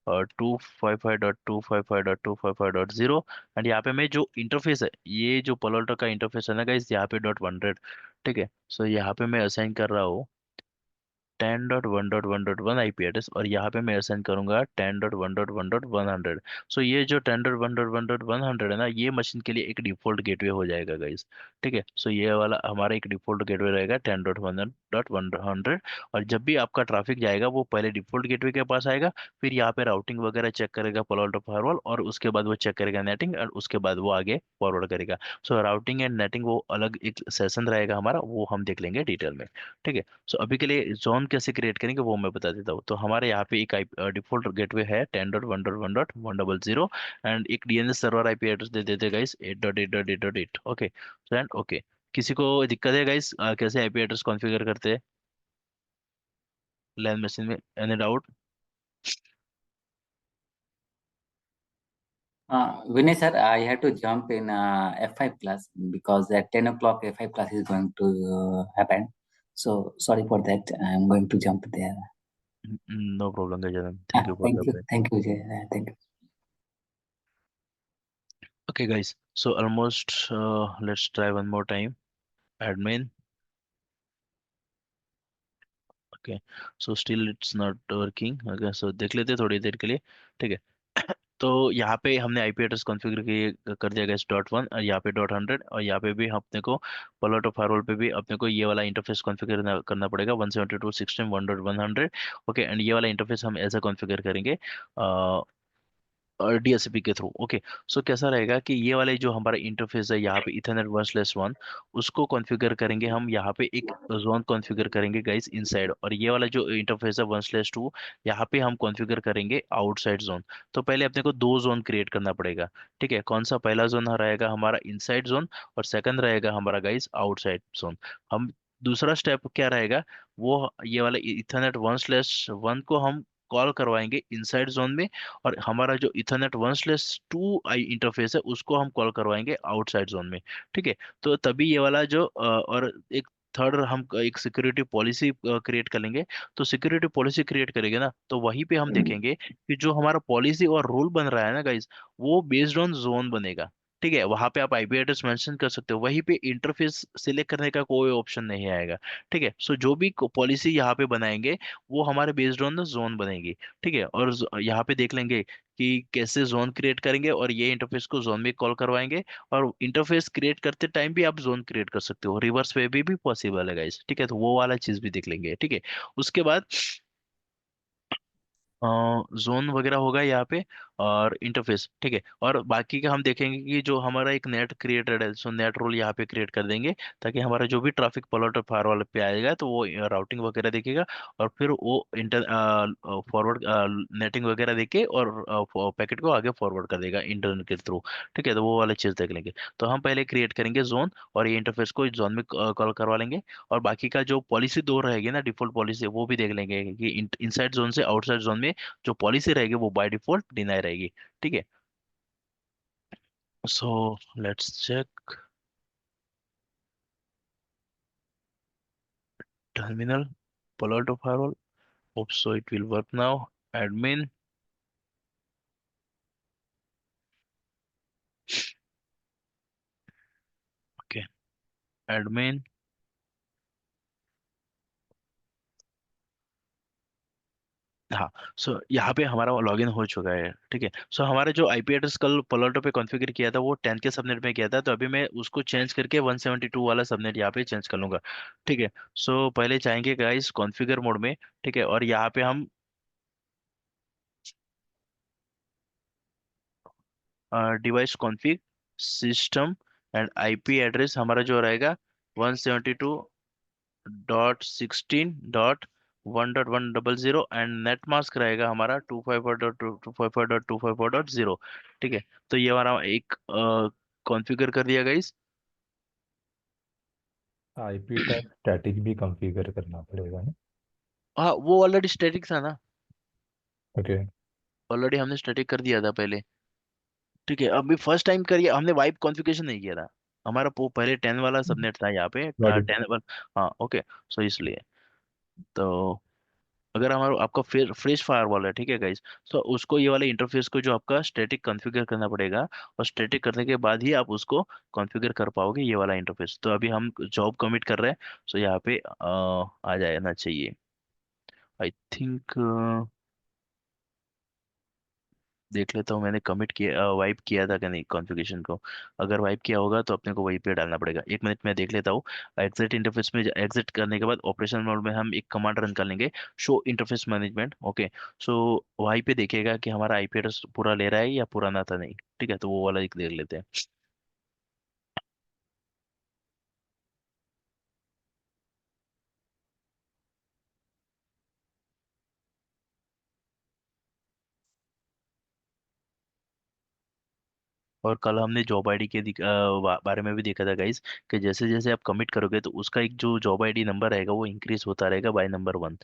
255.255.255.0 and यहाँ पे मैं जो इंटरफेस है ये जो पलोल्टो का इंटरफेस है ना गाइस यहाँ पे .100, ठीक है। सो यहाँ पे मैं असाइन कर रहा हूँ 10.1.1.1 आईपी एड्रेस और यहाँ पे मैं असाइन करूंगा 10.1.1.100। सो ये जो 10.1.1.100 है ना ये मशीन के लिए एक डिफॉल्ट गेटवे हो जाएगा गाइस, ठीक है। सो ये वाला हमारा एक डिफॉल्ट गेटवे रहेगा 10.1.100 और जब भी आपका ट्रैफिक जाएगा वो पहले डिफॉल्ट गेटवे के पास आएगा, फिर यहाँ पे राउटिंग वगैरह चेक करेगा पालो अल्टो फायरवॉल और उसके बाद वो चेक करेगा नेटिंग और उसके बाद वो आगे फॉरवर्ड करेगा। सो राउटिंग एंड नेटिंग वो अलग एक सेशन रहेगा हमारा, वो हम देख लेंगे डिटेल में, ठीक है। सो अभी के लिए जोन कैसे क्रिएट करेंगे वो मैं बता देता हूँ। तो हमारे यहाँ पे एक डिफॉल्ट गेटवे है 10.1.1.100 एंड एक डीएनएस सर्वर आईपी एड्रेस दे देते गाइस 8.8.8.8, ओके। एंड ओके, किसी को दिक्कत है गाइस कैसे आईपी एड्रेस कॉन्फ़िगर करते हैं लैन मशीन में, any doubt? Vinay sir, I had to jump in F5 class because at 10 o'clock F5 class is going to happen. So sorry for that. I'm going to jump there. No problem Gajanan, thank you for the update. Thank you, Jay. Thank you. Okay guys, so almost let's try one more time, admin, okay. So still it's not working, okay. So देख लेते हैं थोड़ी देर के लिए, ठीक है। तो यहाँ पे हमने आईपी एड्रेस कॉन्फ़िगर कर दिया गया .1 और यहाँ पे .100 और यहाँ पे भी अपने को पालो अल्टो फायरवॉल पे भी अपने को ये वाला इंटरफेस कॉन्फ़िगर करना पड़ेगा 172.16.1.100, ओके। एंड ये वाला इंटरफेस हम ऐसा कॉन्फ़िगर करेंगे और डीएससीपी के थ्रू, ओके। सो कैसा रहेगा कि ये वाले जो हमारा इंटरफेस है यहाँ पे इथरनेट 1/1 उसको कॉन्फ़िगर करेंगे हम, यहाँ पे एक जोन कॉन्फ़िगर करेंगे गाइस इनसाइड और ये वाला जो इंटरफेस है 1/2 यहाँ पे हम कॉन्फ़िगर करेंगे आउटसाइड जोन। तो पहले अपने को दो जोन क्रिएट करना पड़ेगा, ठीक है। कौन सा? पहला जोन रहेगा हमारा इनसाइड जोन और सेकंड रहेगा हमारा गाइस आउटसाइड जोन। हम दूसरा स्टेप क्या रहेगा, वो ये वाला इथरनेट 1/1 को हम कॉल करवाएंगे इनसाइड जोन में और हमारा जो इथरनेट 1/2 आई इंटरफेस है उसको हम कॉल करवाएंगे आउटसाइड जोन में, ठीक है। तो तभी ये वाला जो और एक थर्ड हम एक सिक्योरिटी पॉलिसी क्रिएट कर लेंगे। तो सिक्योरिटी पॉलिसी क्रिएट करेंगे ना, तो वहीं पे हम देखेंगे कि जो हमारा पॉलिसी और रूल बन रहा है ना गाइस, वो बेस्ड ऑन जोन बनेगा। ठीक है, वहां पे आप आईपी एड्रेस मेंशन कर सकते हो, वहीं पे इंटरफेस सिलेक्ट करने का कोई ऑप्शन नहीं आएगा। ठीक है, सो जो भी पॉलिसी यहाँ पे बनाएंगे वो हमारे बेस्ड ऑन द जोन बनेगी। ठीक है, और यहाँ पे देख लेंगे कि कैसे जोन क्रिएट करेंगे, और ये इंटरफेस को जोन में कॉल करवाएंगे। और इंटरफेस क्रिएट करते टाइम भी आप जोन क्रिएट कर सकते हो, रिवर्स वे भी पॉसिबल है गाइस। ठीक है, तो वो वाला चीज भी देख लेंगे। ठीक है, उसके बाद जोन वगैरह होगा यहाँ पे, और इंटरफेस। ठीक है, और बाकी का हम देखेंगे कि जो हमारा एक नेट क्रिएटेड है, सो नेट रोल यहाँ पे क्रिएट कर देंगे, ताकि हमारा जो भी ट्रैफिक पॉलोटर फायरवॉल पे आएगा तो वो राउटिंग वगैरह देखेगा, और फिर वो इंटर फॉरवर्ड नेटिंग वगैरह देके और पैकेट को आगे फॉरवर्ड कर देगा इंटरनेट के थ्रू। ठीक है, तो वो वाला चीज देख लेंगे। तो हम पहले क्रिएट करेंगे जोन, और ये इंटरफेस को जोन में कॉल करवा लेंगे। और बाकी का जो पॉलिसी दो रहेगी ना, डिफॉल्ट पॉलिसी, वो भी देख लेंगे कि इनसाइड जोन से आउटसाइड जोन में जो पॉलिसी रहेगी वो बाय डिफॉल्ट डिनाई रहेगी। ठीक है, so let's check terminal Palo Alto firewall. Hope so it will work now. Admin. Okay, admin. हाँ, सो यहाँ पे हमारा लॉगिन हो चुका है। ठीक है, सो हमारा जो आईपी एड्रेस कल पलोटो पे कॉन्फ़िगर किया था वो 10 के सबनेट में किया था, तो अभी मैं उसको चेंज करके 172 वाला सबनेट यहाँ पे चेंज कर लूंगा। ठीक है, सो पहले चाहेंगे गाइस कॉन्फ़िगर मोड में। ठीक है, और यहाँ पे हम device config system and IP address हमारा जो रहेगा 172.16.1.100, एंड नेट मास्क रहेगा हमारा 254.255.254.0। ठीक है, तो ये हमारा एक कॉन्फ़िगर कर दिया गाइस। आईपी टैग स्टैटिक भी कॉन्फ़िगर करना पड़ेगा ना? हाँ, वो ऑलरेडी स्टैटिक था ना, ओके। ऑलरेडी हमने स्टैटिक कर दिया था पहले। ठीक है, अभी फर्स्ट टाइम करिए, हमने वाइप कॉन्फ़िगरेशन नहीं किया था। हमारा वो पहले 10 वाला सबनेट था यहाँ पे, गॉट इट। 10 वाला। हाँ, ओके, सो इसलिए तो अगर हमारा आपका फिर फ्रेश फायरवॉल है, ठीक है गाइस, तो उसको ये वाले इंटरफेस को जो आपका स्टैटिक कॉन्फ़िगर करना पड़ेगा, और स्टैटिक करने के बाद ही आप उसको कॉन्फ़िगर कर पाओगे ये वाला इंटरफेस। तो अभी हम जॉब कमिट कर रहे हैं, सो यहाँ पे आ जाना चाहिए आई थिंक। देख लेता हूँ मैंने कमिट किया वाइप किया था कि नहीं कॉन्फ़िगरेशन को। अगर वाइप किया होगा तो अपने को वहीं पे डालना पड़ेगा। एक मिनट में देख लेता हूँ। एग्जिट इंटरफेस में एग्जिट करने के बाद ऑपरेशन मोड में हम एक कमांड रन कर लेंगे, शो इंटरफेस मैनेजमेंट। ओके, सो वहीं पे देखेगा कि हमारा आईपी एड्रेस पूरा ले रहा है या पुराना था नहीं। ठीक है, तो वो वाला एक देख लेते हैं। और कल हमने जॉब आईडी के बारे में भी देखा था गाइस, कि जैसे जैसे आप कमिट करोगे तो उसका एक जो जॉब आईडी नंबर रहेगा वो इंक्रीज होता रहेगा बाय नंबर 1।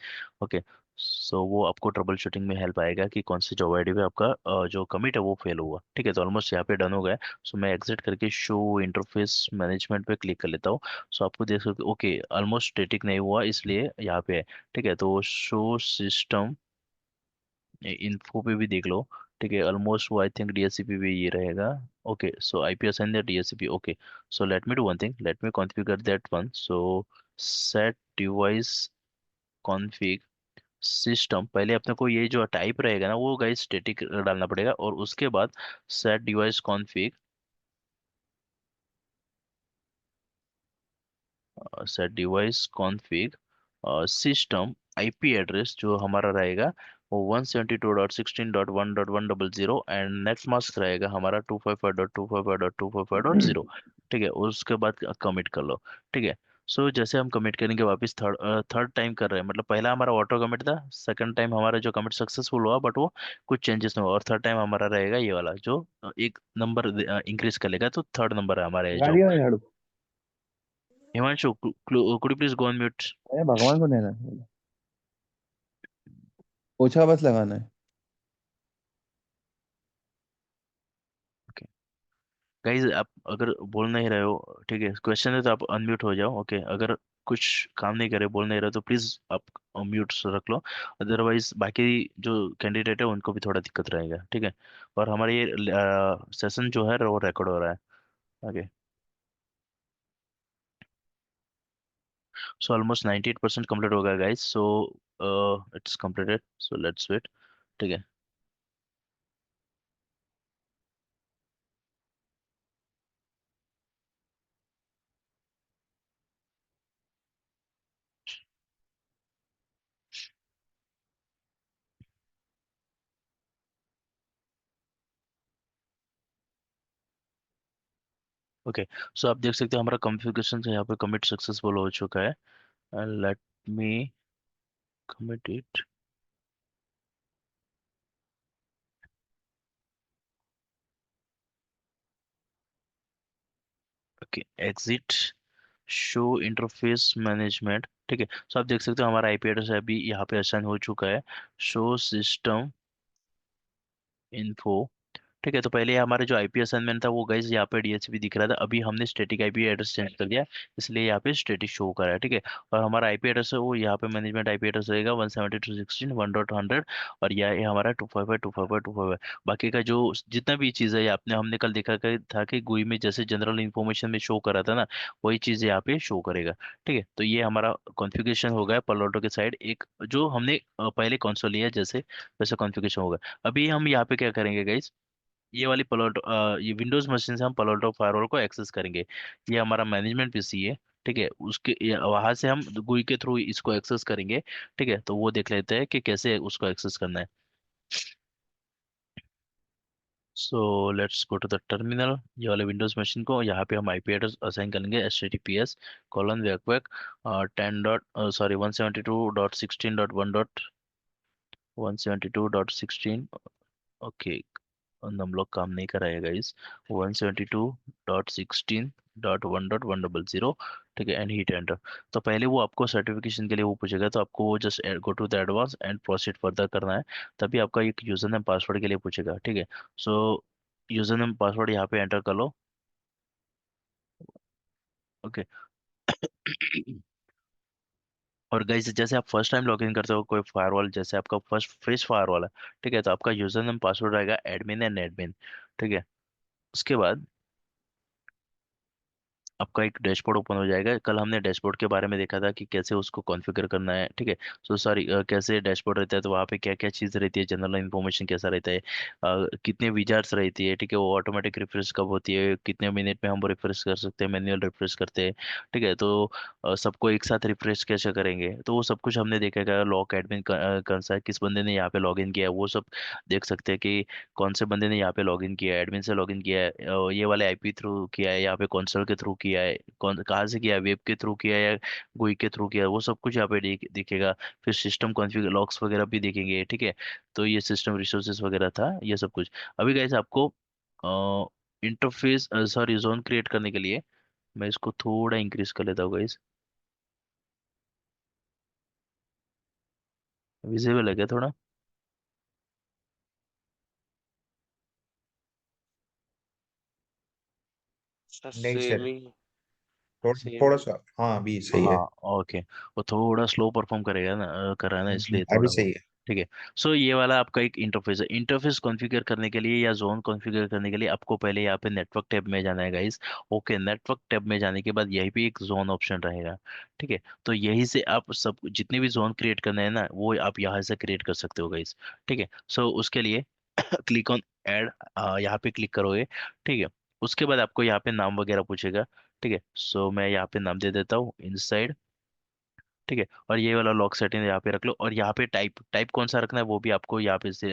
ओके, सो वो आपको ट्रबल शूटिंग में हेल्प आएगा कि कौन सी जॉब आईडी पे आपका जो कमिट है वो फेल हुआ। ठीक है, तो ऑलमोस्ट यहाँ पे डन हो गया। सो मैं एग्जिट करके शो इंटरफेस मैनेजमेंट पे क्लिक कर लेता हूँ। सो आपको देख सकते ओके, ऑलमोस्ट स्टेटिक नहीं हुआ इसलिए यहाँ पे है। ठीक है, तो शो सिस्टम इन्फो पे भी देख लो। ठीक है, ऑलमोस्ट वो आई थिंक डीएचसीपी भी ये रहेगा। Okay, so IP assign that DHCP. Okay, so let me do one thing, let me configure that one. So set device config system, पहले अपने को ये जो टाइप रहेगा ना वो गाइस स्टैटिक डालना पड़ेगा, और उसके बाद set device config, set device config system IP address जो हमारा रहेगा वो 172.16.1.100, एंड नेक्स्ट मास्क रहेगा हमारा 255.255.255.0। ठीक है, उसके बाद कमिट कर लो। ठीक है, सो जैसे हम कमिट करेंगे वापस थर्ड टाइम कर रहे हैं, मतलब पहला हमारा ऑटो कमिट था, सेकंड टाइम हमारा जो कमिट सक्सेसफुल हुआ बट वो कुछ चेंजेस नहीं हुआ, और थर्ड टाइम हमारा रहेगा ये वाला जो एक नंबर इंक्रीज कर लेगा, तो थर्ड नंबर है हमारा ये लगा जॉब। दिया झाड़ू। Himanshu, could you please go on mute. अरे भगवान को देना है, पोछा बस लगाना है। गाइज आप अगर बोल नहीं रहे हो, ठीक है, क्वेश्चन है तो आप अनम्यूट हो जाओ। ओके, अगर कुछ काम नहीं करे, बोल नहीं रहे, तो प्लीज आप म्यूट रख लो। अदरवाइज बाकी जो कैंडिडेट है उनको भी थोड़ा दिक्कत रहेगा, ठीक है। और हमारा ये सेशन जो है वो रिकॉर्ड हो रहा है। ओके, सो ऑलमोस्ट 98% कंप्लीट हो गया guys. So it's completed, so let's wait, ठीक है। ओके, सो आप देख सकते हो हमारा कॉन्फ़िगरेशन से यहाँ पे कमिट सक्सेसफुल हो चुका है। Let me commit it. Okay, exit, show interface management, ठीक है। सो आप देख सकते हो हमारा आईपी एड्रेस अभी यहाँ पे असाइन हो चुका है। शो सिस्टम इन्फो, ठीक है। तो पहले हमारे जो आईपी असाइनमेंट था वो गाइस यहाँ पे डीएचसीपी दिख रहा था, अभी हमने स्टैटिक आईपी एड्रेस चेंज कर दिया, इसलिए यहाँ पे स्टैटिक शो कर रहा है, ठीक है। और हमारा आईपी एड्रेस है वो यहाँ पे मैनेजमेंट आईपी एड्रेस रहेगा 172.16.1.100, और यह है हमारा 255.255.255। बाकी का जो जितना भी चीज़ है ये आपने हमने कल देखा था कि गुई में जैसे जनरल इन्फॉर्मेशन में शो कर रहा था ना, वही चीज़ यहाँ पे शो करेगा, ठीक है। तो ये हमारा कॉन्फ़िगरेशन हो गया पलोटो के साइड, एक जो हमने पहले कॉन्सोल लिया जैसे वैसा कॉन्फ़िगरेशन होगा। अभी हम यहाँ पे क्या करेंगे गाइस, ये वाली पलोटो ये विंडोज मशीन से हम पलोटो फायरवॉल को एक्सेस करेंगे। ये हमारा मैनेजमेंट पीसी है, ठीक है। उसके वहां से हम गुई के थ्रू इसको एक्सेस करेंगे, ठीक है। तो वो देख लेते हैं कि कैसे उसको एक्सेस करना है। So let's go to the terminal. ये वाले विंडोज मशीन को यहाँ पे हम आईपी एड्रेस असाइन करेंगे HTTPS कॉलन वैक 10 डॉट सॉरी 172.16.1.172.16। ओके, नमलोग काम नहीं कराएगा इस 172.16.1.100, ठीक है। And hit enter. तो पहले वो आपको सर्टिफिकेशन के लिए वो पूछेगा, तो आपको वो just go to the advance and proceed further करना है। तभी आपका एक यूजर नेम पासवर्ड के लिए पूछेगा, ठीक है। सो यूजर नेम पासवर्ड यहाँ पे एंटर कर लो। ओके। और गाइस जैसे आप फर्स्ट टाइम लॉगिन करते हो कोई फायरवॉल, जैसे आपका फर्स्ट फ्रेश फायरवॉल है, ठीक है, तो आपका यूजर नेम पासवर्ड रहेगा एडमिन एंड एडमिन, ठीक है। उसके बाद आपका एक डैशबोर्ड ओपन हो जाएगा। कल हमने डैशबोर्ड के बारे में देखा था कि कैसे उसको कॉन्फ़िगर करना है, ठीक है। सो सॉरी, कैसे डैशबोर्ड रहता है तो वहाँ पे क्या क्या चीज़ रहती है, जनरल इन्फॉर्मेशन कैसा रहता है, कितने विजार्ड्स रहती है, ठीक है। वो ऑटोमेटिक रिफ्रेश कब होती है, कितने मिनट में हम वो रिफ्रेश कर सकते हैं, मैन्युअल रिफ्रेश करते हैं, ठीक है। तो सबको एक साथ रिफ्रेश कैसे करेंगे, तो वो सब कुछ हमने देखेगा। लॉक एडमिन कौन सा है, किस बंदे ने यहाँ पे लॉग इन किया है, वो सब देख सकते हैं कि कौन से बंदे ने यहाँ पे लॉगिन किया है, एडमिन से लॉगिन किया है, ये वाले आईपी थ्रू किया है, यहाँ पे कंसोल के थ्रू किया है, कौन कहाँ से किया है, वेब के थ्रू किया है या गुई के थ्रू किया है, वो सब कुछ यहाँ पे दिखेगा। फिर सिस्टम कॉन्फ़िगर लॉग्स वगैरह भी देखेंगे, ठीक है। तो ये सिस्टम रिसोर्सेज वगैरह था, ये सब कुछ। अभी गाइस आपको इंटरफेस सॉरी जोन क्रिएट करने के लिए मैं इसको थोड़ा इंक्रीज कर लेता हूँ गाइस। विजिबल है क्या थोड़ा? सर नहीं सेम सर, ही थोड़ा सेम सा, हाँ अभी सही है। हाँ, ओके। वो थोड़ा स्लो परफॉर्म करेगा ना, कर रहा है ना, इसलिए अभी थोड़ा वो, सही है। ठीक है। सो ये वाला आपका एक इंटरफेस है। इंटरफेस कॉन्फ़िगर करने के लिए या जोन कॉन्फ़िगर करने के लिए आपको पहले यहाँ पे नेटवर्क टैब में जाना है गाइस। ओके, नेटवर्क टैब में जाने के बाद यहीं पे एक जोन ऑप्शन रहेगा, ठीक है। तो यहीं से आप सब जितने भी जोन क्रिएट करना है ना वो आप यहाँ से क्रिएट कर सकते हो गाइस, ठीक है। सो उसके लिए क्लिक ऑन ऐड, यहाँ पे क्लिक करोगे, ठीक है। उसके बाद आपको यहाँ पे नाम वगैरह पूछेगा, ठीक है। सो मैं यहाँ पे नाम दे देता हूँ इनसाइड, ठीक है। और ये वाला लॉक सेटिंग यहाँ पे रख लो, और यहाँ पे टाइप टाइप कौन सा रखना है वो भी आपको यहाँ पे से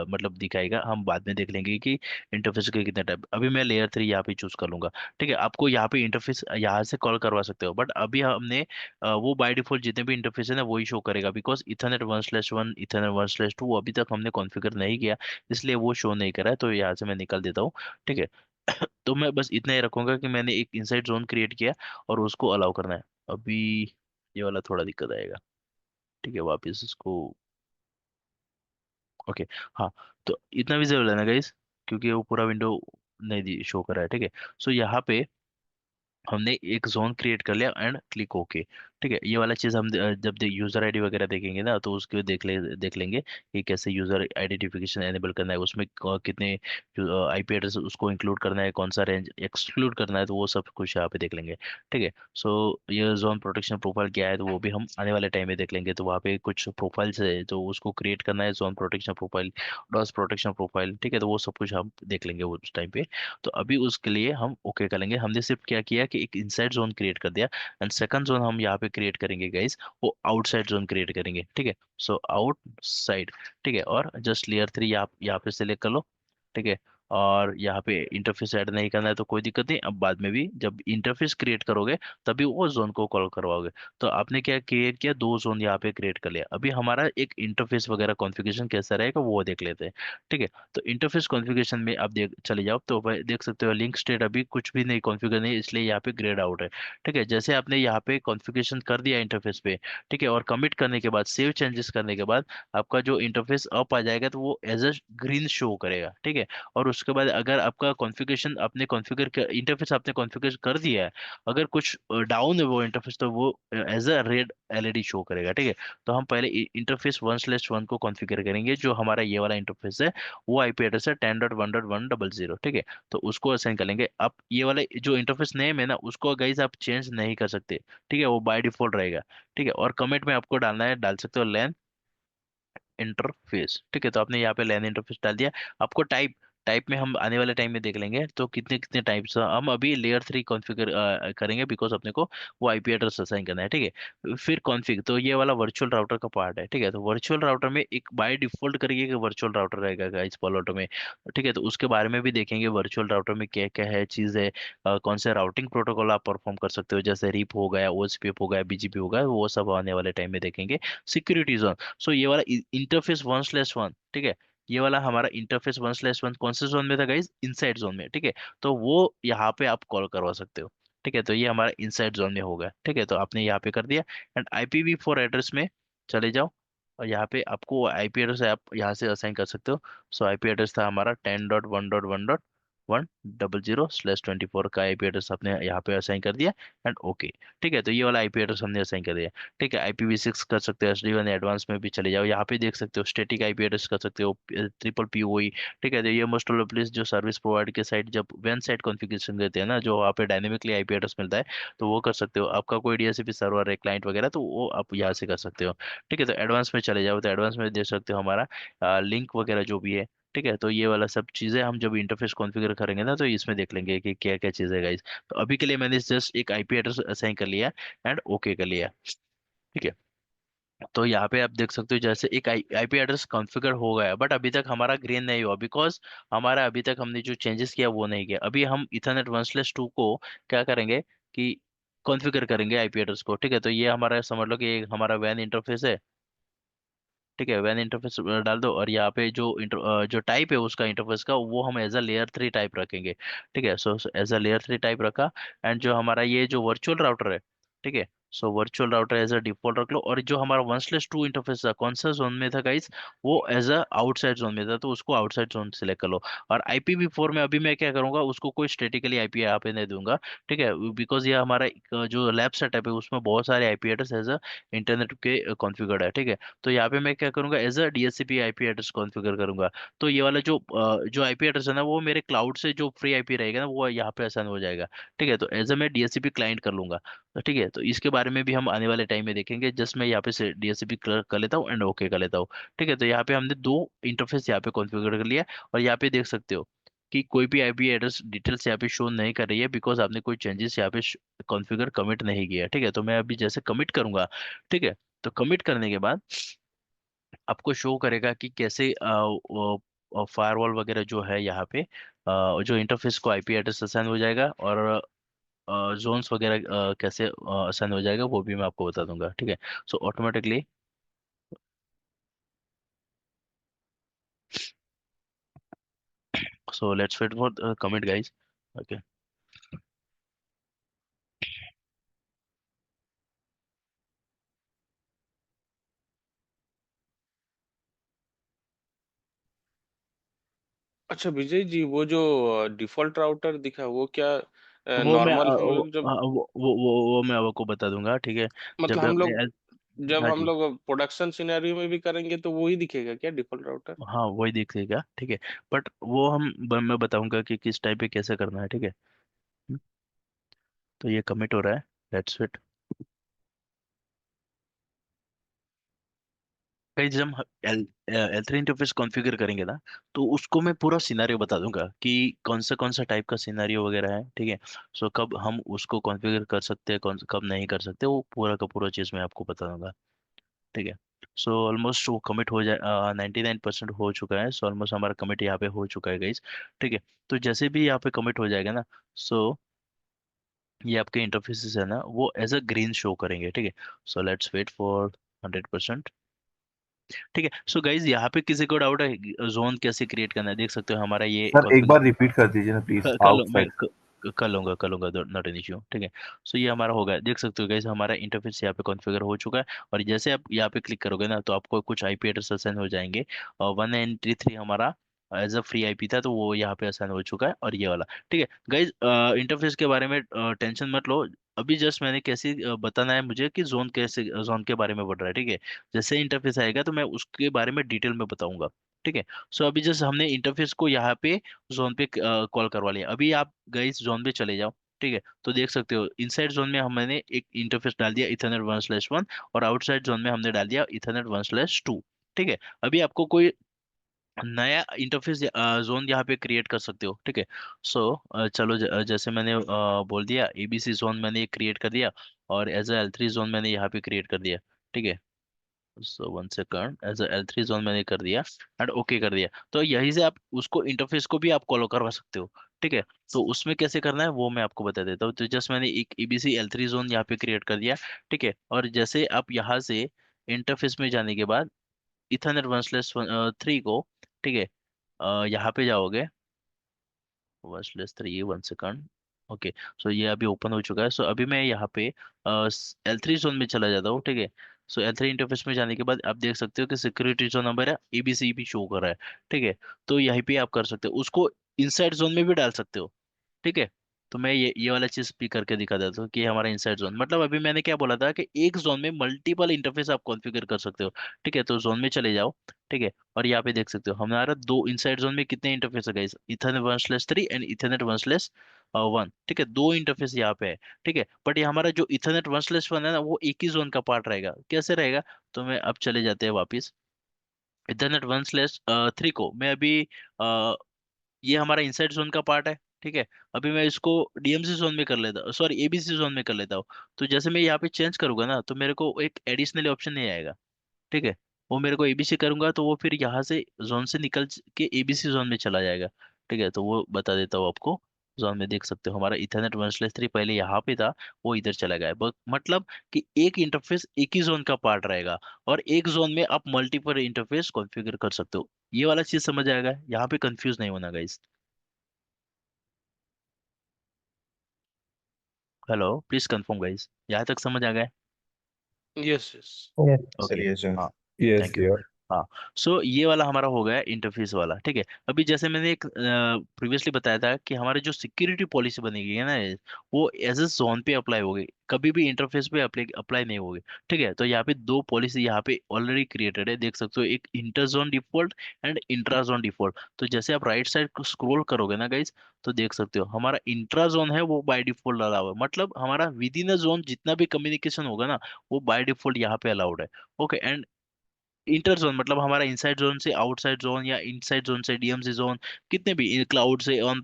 मतलब दिखाएगा। हम बाद में देख लेंगे कि इंटरफेस के कितने टाइप। अभी मैं लेयर 3 यहाँ पे चूज कर लूंगा, ठीक है। आपको यहाँ पे इंटरफेस यहाँ से कॉल करवा सकते हो, बट अभी हमने वो बाय डिफॉल्ट जितने भी इंटरफेस है ना वही शो करेगा, बिकॉज Ethernet 1/1 Ethernet 1/2 अभी तक हमने कॉन्फ़िगर नहीं किया, इसलिए वो शो नहीं करा है। तो यहाँ से मैं निकल देता हूँ, ठीक है। तो मैं बस इतना ही रखूंगा कि मैंने एक इनसाइड जोन क्रिएट किया और उसको अलाउ करना है। अभी ये वाला थोड़ा दिक्कत आएगा, ठीक है। वापस इसको, ओके, हाँ। तो इतना विजिबल है ना गाइस, क्योंकि वो पूरा विंडो नहीं शो कर रहा है, ठीक है। सो यहाँ पे हमने एक जोन क्रिएट कर लिया एंड क्लिक ओके। ठीक है, ये वाला चीज़ हम जब यूजर आईडी वगैरह देखेंगे ना, तो उसके देख लेंगे कि कैसे यूजर आइडेंटिफिकेशन एनेबल करना है, उसमें कितने आईपी एड्रेस उसको इंक्लूड करना है, कौन सा रेंज एक्सक्लूड करना है, तो वो सब कुछ यहाँ पे देख लेंगे। ठीक है, सो ये जोन प्रोटेक्शन प्रोफाइल क्या है, तो वो भी हम आने वाले टाइम में देख लेंगे। तो वहाँ पे कुछ प्रोफाइल्स है, तो उसको क्रिएट करना है, zone protection profile, DoS protection profile. ठीक है, तो वो सब कुछ हम देख लेंगे उस टाइम पे। तो अभी उसके लिए हम ओके कर लेंगे। हमने सिर्फ क्या किया कि एक इनसाइड जोन क्रिएट कर दिया, एंड सेकंड जोन हम यहाँ पे क्रिएट करेंगे गाइस, वो आउटसाइड जोन क्रिएट करेंगे। ठीक है, सो आउटसाइड। ठीक है, और जस्ट लेयर 3 आप यहाँ पे सिलेक्ट कर लो। ठीक है, और यहाँ पे इंटरफेस ऐड नहीं करना है तो कोई दिक्कत नहीं, अब बाद में भी जब इंटरफेस क्रिएट करोगे तभी वो जोन को कॉल करवाओगे। तो आपने क्या क्रिएट किया, 2 जोन यहाँ पे क्रिएट कर लिया। अभी हमारा एक इंटरफेस वगैरह कॉन्फ़िगरेशन कैसा रहेगा वो देख लेते हैं। ठीक है, तो इंटरफेस कॉन्फ़िगरेशन में आप देख चले जाओ, तो देख सकते हो लिंक स्टेट अभी कुछ भी नहीं कॉन्फ़िगर नहीं, इसलिए यहाँ पे ग्रेड आउट है। ठीक है, जैसे आपने यहाँ पे कॉन्फ़िगरेशन कर दिया इंटरफेस पे, ठीक है, और कमिट करने के बाद, सेव चेंजेस करने के बाद आपका जो इंटरफेस अप आ जाएगा, तो वो एज अ ग्रीन शो करेगा। ठीक है, और उसके बाद अगर आपका कॉन्फ़िगरेशन आपने कॉन्फ़िगर इंटरफेस आपने कॉन्फ़िगर कर दिया है, अगर कुछ डाउन है वो इंटरफेस, तो वो as a red LED show करेगा। ठीक है, तो हम पहले इंटरफेस 1/1 को कॉन्फ़िगर करेंगे। जो हमारा ये वाला इंटरफेस है वो आईपी एड्रेस है 10.1.100। ठीक है, तो उसको असाइन कर लेंगे। अब ये वाला जो इंटरफेस नेम है ना, उसको गाइस आप चेंज नहीं कर सकते। ठीक है, वो बाय डिफॉल्ट रहेगा। ठीक है, और कमेंट में आपको डालना है, डाल सकते हो लैन इंटरफेस। ठीक है, तो आपने यहाँ पे लैन इंटरफेस डाल दिया। आपको टाइप, टाइप में हम आने वाले टाइम में देख लेंगे, तो कितने कितने टाइप्स हम अभी लेयर 3 कॉन्फ़िगर करेंगे, बिकॉज अपने को वो आईपी एड्रेस असाइन करना है। ठीक है, फिर कॉन्फ़िग, तो ये वाला वर्चुअल राउटर का पार्ट है। ठीक है, तो वर्चुअल राउटर में एक बाय डिफॉल्ट करिए कि वर्चुअल राउटर रहेगा गाइस फॉलोटो में। ठीक है, तो उसके बारे में भी देखेंगे वर्चुअल राउटर में क्या क्या है चीज़ है, कौन से राउटिंग प्रोटोकॉल आप परफॉर्म कर सकते हो, जैसे रिप हो गया, ओएसपीएफ हो गया, बीजीपी हो गया, वो सब आने वाले टाइम में देखेंगे। सिक्योरिटी जोन, सो ये वाला इंटरफेस 1/1, ठीक है, ये वाला हमारा इंटरफेस 1/1 कौन से जोन में था गाइज, इनसाइड जोन में। ठीक है, तो वो यहाँ पे आप कॉल करवा सकते हो। ठीक है, तो ये हमारा इनसाइड जोन में होगा। ठीक है, तो आपने यहाँ पे कर दिया, एंड IPv4 एड्रेस में चले जाओ, और यहाँ पे आपको आईपी एड्रेस आप यहाँ से असाइन कर सकते हो। सो आईपी एड्रेस था हमारा 10.1.1.100/24 का आईपी एड्रेस आपने यहाँ पे असाइन कर दिया, एंड ओके। ठीक है, तो ये वाला आईपी एड्रेस हमने असाइन कर दिया। ठीक है, IPv6 कर सकते हो, SD1 एडवांस में भी चले जाओ, यहाँ पे देख सकते हो स्टैटिक आईपी एड्रेस कर सकते हो, ट्रिपल PoE। ठीक है, तो ये मोस्ट ऑफ प्लेस जो सर्विस प्रोवाइड के साइड जब वन साइड कॉन्फ़िगरेशन देते हैं ना, जो वहाँ पे डायनेमिकली आईपी एड्रेस मिलता है, तो वो कर सकते हो। आपका कोई DHCP सर्वर है, क्लाइंट वगैरह, तो वो आप यहाँ से कर सकते हो। ठीक है, तो एडवांस में चले जाओ, तो एडवांस में देख सकते हो हमारा लिंक वगैरह जो भी है। ठीक है, तो ये वाला सब चीज़ें हम जब इंटरफेस कॉन्फ़िगर करेंगे ना, तो इसमें देख लेंगे कि क्या क्या चीज़ है गाइस। तो अभी के लिए मैंने जस्ट एक आईपी एड्रेस असाइन कर लिया एंड ओके कर लिया। ठीक है, तो यहाँ पे आप देख सकते हो जैसे एक आईपी एड्रेस कॉन्फ़िगर हो गया, बट अभी तक हमारा ग्रीन नहीं हुआ, बिकॉज हमारा अभी तक हमने जो चेंजेस किया वो नहीं किया। अभी हम इथरनेट 1/2 को क्या करेंगे कि कॉन्फ़िगर करेंगे आईपी एड्रेस को। ठीक है, तो ये हमारा समझ लो कि हमारा वैन इंटरफेस है। ठीक है, वैन इंटरफेस डाल दो, और यहाँ पे जो टाइप है उसका इंटरफेस का, वो हम एज अ लेयर 3 टाइप रखेंगे। ठीक है, so as a layer 3 type रखा, एंड जो हमारा ये जो वर्चुअल राउटर है, ठीक है, so virtual router as a default रख लो। और जो हमारा 1/2 इंटरफेस था, कौन सा जोन में था गाइस, वो एज अ आउटसाइड जोन में था, तो उसको आउटसाइड जोन सेलेक्ट कर लो। और IPv4 में अभी मैं क्या करूंगा, उसको कोई स्टेटिकली आईपी यहाँ पे नहीं दूंगा। ठीक है, बिकॉज ये हमारा जो लैब सेटअप है उसमें बहुत सारे IP address as a internet के कॉन्फ़िगर्ड है। ठीक है, तो यहाँ पे मैं क्या करूंगा, as a DHCP IP address configure करूंगा। तो ये वाला जो आईपी एड्रेस है ना, वो मेरे क्लाउड से जो फ्री आईपी रहेगा ना, वो यहाँ पे आसान हो जाएगा। ठीक है, तो एज अ मैं DHCP क्लाइंट कर लूंगा। तो ठीक है, तो इसके बारे में भी हम आने वाले टाइम में देखेंगे। जस्ट मैं यहाँ पे से DHCP कर लेता हूँ एंड ओके कर लेता हूँ। ठीक है, तो यहाँ पे हमने 2 इंटरफेस यहाँ पे कॉन्फ़िगर कर लिया, और यहाँ पे देख सकते हो कि कोई भी आईपी एड्रेस डिटेल्स यहाँ पे शो नहीं कर रही है, बिकॉज आपने कोई चेंजेस यहाँ पे कॉन्फ़िगर कमिट नहीं किया। ठीक है, तो मैं अभी जैसे कमिट करूंगा, ठीक है, तो कमिट करने के बाद आपको शो करेगा कि कैसे फायरवॉल वगैरह जो है यहाँ पे जो इंटरफेस को आईपी एड्रेस असाइन हो जाएगा, और जोन्स वगैरह कैसे असाइन हो जाएगा वो भी मैं आपको बता दूंगा। ठीक है, so automatically, so let's wait for commit guys. Okay, अच्छा विजय जी, वो जो डिफॉल्ट राउटर दिखा वो क्या वो मैं नॉर्मल हम लोग जब वो मैं आपको बता दूंगा, ठीक है। मतलब जब हम हमने लोग जब हाँ हम जी, लोग प्रोडक्शन सिनेरियो में भी करेंगे तो वही दिखेगा क्या डिफॉल्ट राउटर? हाँ वही दिखेगा, ठीक है। बट वो मैं बताऊंगा कि किस टाइप पे कैसे करना है, ठीक है। हम्म, तो ये कमिट हो रहा है, लेट्स इट। कहीं जब हम L3 इंटरफेस कॉन्फ़िगर करेंगे ना, तो उसको मैं पूरा सिनेरियो बता दूंगा कि कौन सा टाइप का सिनेरियो वगैरह है, ठीक है। सो कब हम उसको कॉन्फ़िगर कर सकते हैं, कब नहीं कर सकते, वो पूरा का पूरा चीज़ मैं आपको बता दूंगा, ठीक है। सो ऑलमोस्ट वो कमिट हो जाए, 99% हो चुका है। सो ऑलमोस्ट हमारा कमिट यहाँ पे हो चुका है गाइस, ठीक है। तो जैसे भी यहाँ पे कमिट हो जाएगा ना, सो ये आपके इंटरफेसेस है ना, वो एज अ ग्रीन शो करेंगे, ठीक है। सो लेट्स वेट फॉर 100%, ठीक है। सो गाइज यहाँ पे किसी को डाउट है जोन कैसे क्रिएट करना है, देख सकते हो हमारा ये सर एक कॉन्फ़िगर बार रिपीट कर दीजिए ना प्लीज, कर लो, मैं आउटसाइड। कर लूंगा नॉट एन इश्यू, ठीक है। सो ये हमारा हो गया, देख सकते हो गाइज हमारा इंटरफेस यहाँ पे कॉन्फ़िगर हो चुका है। और जैसे आप यहाँ पे क्लिक करोगे ना, तो आपको कुछ आईपी एड्रेस असाइन हो जाएंगे। और 193 हमारा एज अ फ्री आईपी था, तो वो यहाँ पे असाइन हो चुका है, और ये वाला, ठीक है। गाइज इंटरफेस के बारे में टेंशन मत लो। अभी जस्ट मैंने कैसे बताना है मुझे कि जोन कैसे, जोन के बारे में बढ़ रहा है, ठीक है। जैसे इंटरफेस आएगा तो मैं उसके बारे में डिटेल में बताऊंगा, ठीक है। सो अभी जस्ट हमने इंटरफेस को यहाँ पे जोन पे कॉल करवा लिया। अभी आप गए जोन पे चले जाओ, ठीक है। तो देख सकते हो इनसाइड जोन में हमने एक इंटरफेस डाल दिया Ethernet 1/1, और आउटसाइड जोन में हमने डाल दिया Ethernet 1/2, ठीक है। अभी आपको कोई नया इंटरफेस जोन यहाँ पे क्रिएट कर सकते हो, ठीक है। सो चलो जैसे मैंने बोल दिया एबीसी जोन मैंने क्रिएट कर दिया, और एज अ L3 जोन मैंने यहाँ पे क्रिएट कर दिया, ठीक है। So 1 second, as a L3 zone मैंने कर दिया एंड ओके कर दिया। तो यहीं से आप उसको इंटरफेस को भी आप कॉल करवा सकते हो, ठीक है। तो उसमें कैसे करना है वो मैं आपको बता देता हूँ। तो जस्ट मैंने एक एबीसी L3 जोन यहाँ पे क्रिएट कर दिया, ठीक है। और जैसे आप यहाँ से इंटरफेस में जाने के बाद Ethernet 1/3 को, ठीक है, यहाँ पे जाओगे 1/3, 1 सेकंड, ओके। सो ये अभी ओपन हो चुका है। सो अभी मैं यहाँ पे L3 जोन में चला जाता हूँ, ठीक है। सो L3 इंटरफेस में जाने के बाद आप देख सकते हो कि सिक्योरिटी जोन नंबर है एबीसी भी शो कर रहा है, ठीक है। तो यहीं पे आप कर सकते हो, उसको इनसाइड जोन में भी डाल सकते हो, ठीक है। तो मैं ये वाला चीज भी करके दिखा देता हूँ कि हमारा इनसाइड जोन, मतलब अभी मैंने क्या बोला था कि एक जोन में मल्टीपल इंटरफेस आप कॉन्फ़िगर कर सकते हो, ठीक है। तो जोन में चले जाओ, ठीक है। और यहाँ पे देख सकते हो हमारा दो इनसाइड जोन में कितने इंटरफेस है गाइस, Ethernet 1/3 एंड Ethernet 1/1, ठीक है। दो इंटरफेस यहाँ पे है, ठीक है। बट ये हमारा जो Ethernet 1/1 है ना, वो एक ही जोन का पार्ट रहेगा, कैसे रहेगा। तो मैं अब चले जाते हैं वापिस Ethernet 1/3 को मैं अभी ये हमारा इनसाइड जोन का पार्ट है, ठीक है। अभी मैं इसको डीएमसी जोन में कर लेता, सॉरी एबीसी जोन में कर लेता हूँ। तो जैसे मैं यहाँ पे चेंज करूंगा ना, तो मेरे को एक एडिशनल ऑप्शन नहीं आएगा, ठीक है। वो मेरे को एबीसी करूंगा तो वो फिर यहाँ से जोन से निकल के एबीसी जोन में चला जाएगा, ठीक है। तो वो बता देता हूँ आपको। जोन में देख सकते हो हमारा Ethernet 1/3 पहले यहाँ पे था, वो इधर चला गया है। मतलब कि एक इंटरफेस एक ही जोन का पार्ट रहेगा, और एक जोन में आप मल्टीपल इंटरफेस कॉन्फ़िगर कर सकते हो। ये वाला चीज समझ आएगा, यहाँ पे कंफ्यूज नहीं होना guys. Hello, please confirm guys, यहाँ तक समझ आ गया? Yes yes. यस ओके, चलिए सर। हाँ, यस थैंक यू। यार। हाँ, सो ये वाला हमारा हो गया इंटरफेस वाला, ठीक है। अभी जैसे मैंने एक प्रीवियसली बताया था कि हमारे जो सिक्योरिटी पॉलिसी बनेगी है ना, वो एज ए जोन पे अप्लाई होगी, कभी भी इंटरफेस पे अप्लाई नहीं होगी, ठीक है। तो यहाँ पे दो पॉलिसी यहाँ पे ऑलरेडी क्रिएटेड है, देख सकते हो, एक inter zone default and intra zone default. तो जैसे आप राइट साइड को स्क्रॉल करोगे ना गाइज, तो देख सकते हो हमारा इंट्रा जोन है वो बाय डिफॉल्ट डाला हुआ है, मतलब हमारा विद इन अ जोन जितना भी कम्युनिकेशन होगा ना, वो बाय डिफॉल्ट यहाँ पे अलाउड है, ओके। एंड इंटर जोन मतलब हमारा इनसाइड जोन से आउटसाइड जोन, या इनसाइड जोन से डीएमसी जोन, कितने भी क्लाउड से ऑन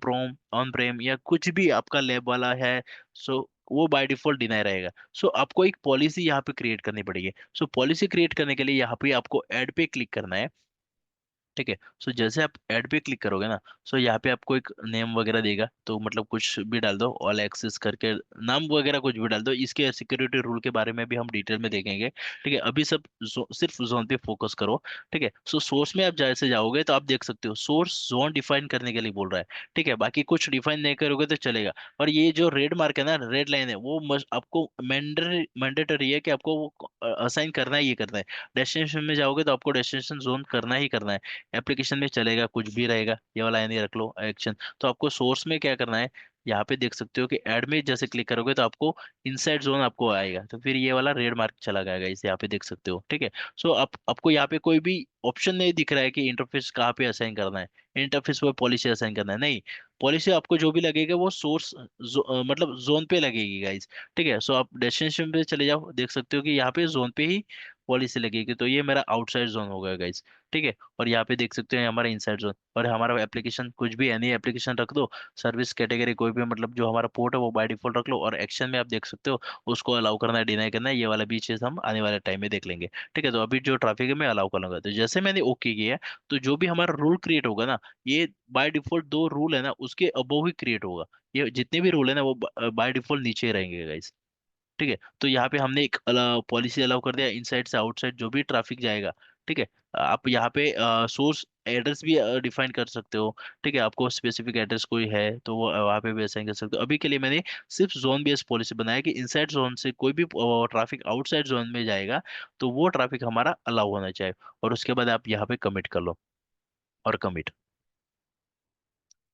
प्रेम या कुछ भी आपका लैब वाला है, सो वो बाय डिफॉल्ट डिनाई रहेगा। सो आपको एक पॉलिसी यहाँ पे क्रिएट करनी पड़ेगी। सो पॉलिसी क्रिएट करने के लिए यहाँ पे आपको ऐड पे क्लिक करना है, ठीक है। सो जैसे आप ऐड पे क्लिक करोगे ना, सो यहाँ पे आपको एक नेम वगैरह देगा, तो मतलब कुछ भी डाल दो, ऑल एक्सेस करके नाम वगैरह कुछ भी डाल दो। इसके सिक्योरिटी रूल के बारे में भी हम डिटेल में देखेंगे, ठीक है। अभी सब सिर्फ जोन पे फोकस करो, ठीक है। सो सोर्स में आप जैसे जाओगे तो आप देख सकते हो सोर्स जोन डिफाइन करने के लिए बोल रहा है, ठीक है। बाकी कुछ डिफाइन नहीं करोगे तो चलेगा। और ये जो रेड मार्क है ना, रेड लाइन है, वो आपको मैंडेटरी है कि आपको वो असाइन करना ही करना है। डेस्टिनेशन में जाओगे तो आपको डेस्टिनेशन जोन करना ही करना है। एप्लीकेशन में चलेगा कुछ भी रहेगा, ये वाला यानी रख लो एक्शन। तो आपको सोर्स में क्या करना है, यहाँ पे देख सकते हो कि ऐड में जैसे क्लिक करोगे तो आपको इनसाइड जोन आपको आएगा, तो फिर ये वाला रेड मार्क चला जाएगा, इसे यहाँ पे देख सकते हो, ठीक है। सो आप आपको यहाँ पे कोई भी ऑप्शन नहीं दिख रहा है कि इंटरफेस कहाँ पे असाइन करना है, इंटरफेस पे पॉलिसी असाइन करना है, नहीं। पॉलिसी आपको जो भी लगेगा वो सोर्स मतलब जोन पे लगेगी गाइस, ठीक है। सो आप डेस्टिनेशन पे चले जाओ, देख सकते हो कि यहाँ पे जोन पे ही पॉलिसी लगेगी, तो ये मेरा आउटसाइड जोन हो गया गाइस, ठीक है। और यहाँ पे देख सकते हैं हमारा इनसाइड जोन, और हमारा एप्लीकेशन कुछ भी एनी एप्लीकेशन रख दो, सर्विस कैटेगरी कोई भी, मतलब जो हमारा पोर्ट है वो बाय डिफॉल्ट रख लो, और एक्शन में आप देख सकते हो उसको अलाउ करना है डिनाई करना है, ये वाला भी चीज हम आने वाले टाइम में देख लेंगे, ठीक है। तो अभी जो ट्रैफिक है मैं अलाउ कर लूंगा, तो जैसे मैंने ओके किया है, तो जो भी हमारा रूल क्रिएट होगा ना, ये बाय डिफॉल्ट दो रूल है ना उसके अबव ही क्रिएट होगा, ये जितने भी रूल है ना वो बाय डिफॉल्ट नीचे ही रहेंगे गाइस, ठीक है। तो यहाँ पे हमने एक पॉलिसी अलाउ कर दिया, इनसाइड से आउटसाइड जो भी ट्रैफिक जाएगा, ठीक है। आप यहाँ पे सोर्स एड्रेस भी डिफाइन कर सकते हो, ठीक है। आपको स्पेसिफिक एड्रेस कोई है तो वो वहाँ पे भी असाइन कर सकते हो। अभी के लिए मैंने सिर्फ जोन बेस्ड पॉलिसी बनाया कि इनसाइड जोन से कोई भी ट्रैफिक आउटसाइड जोन में जाएगा तो वो ट्रैफिक हमारा अलाउ होना चाहिए, और उसके बाद आप यहाँ पे कमिट कर लो, और कमिट,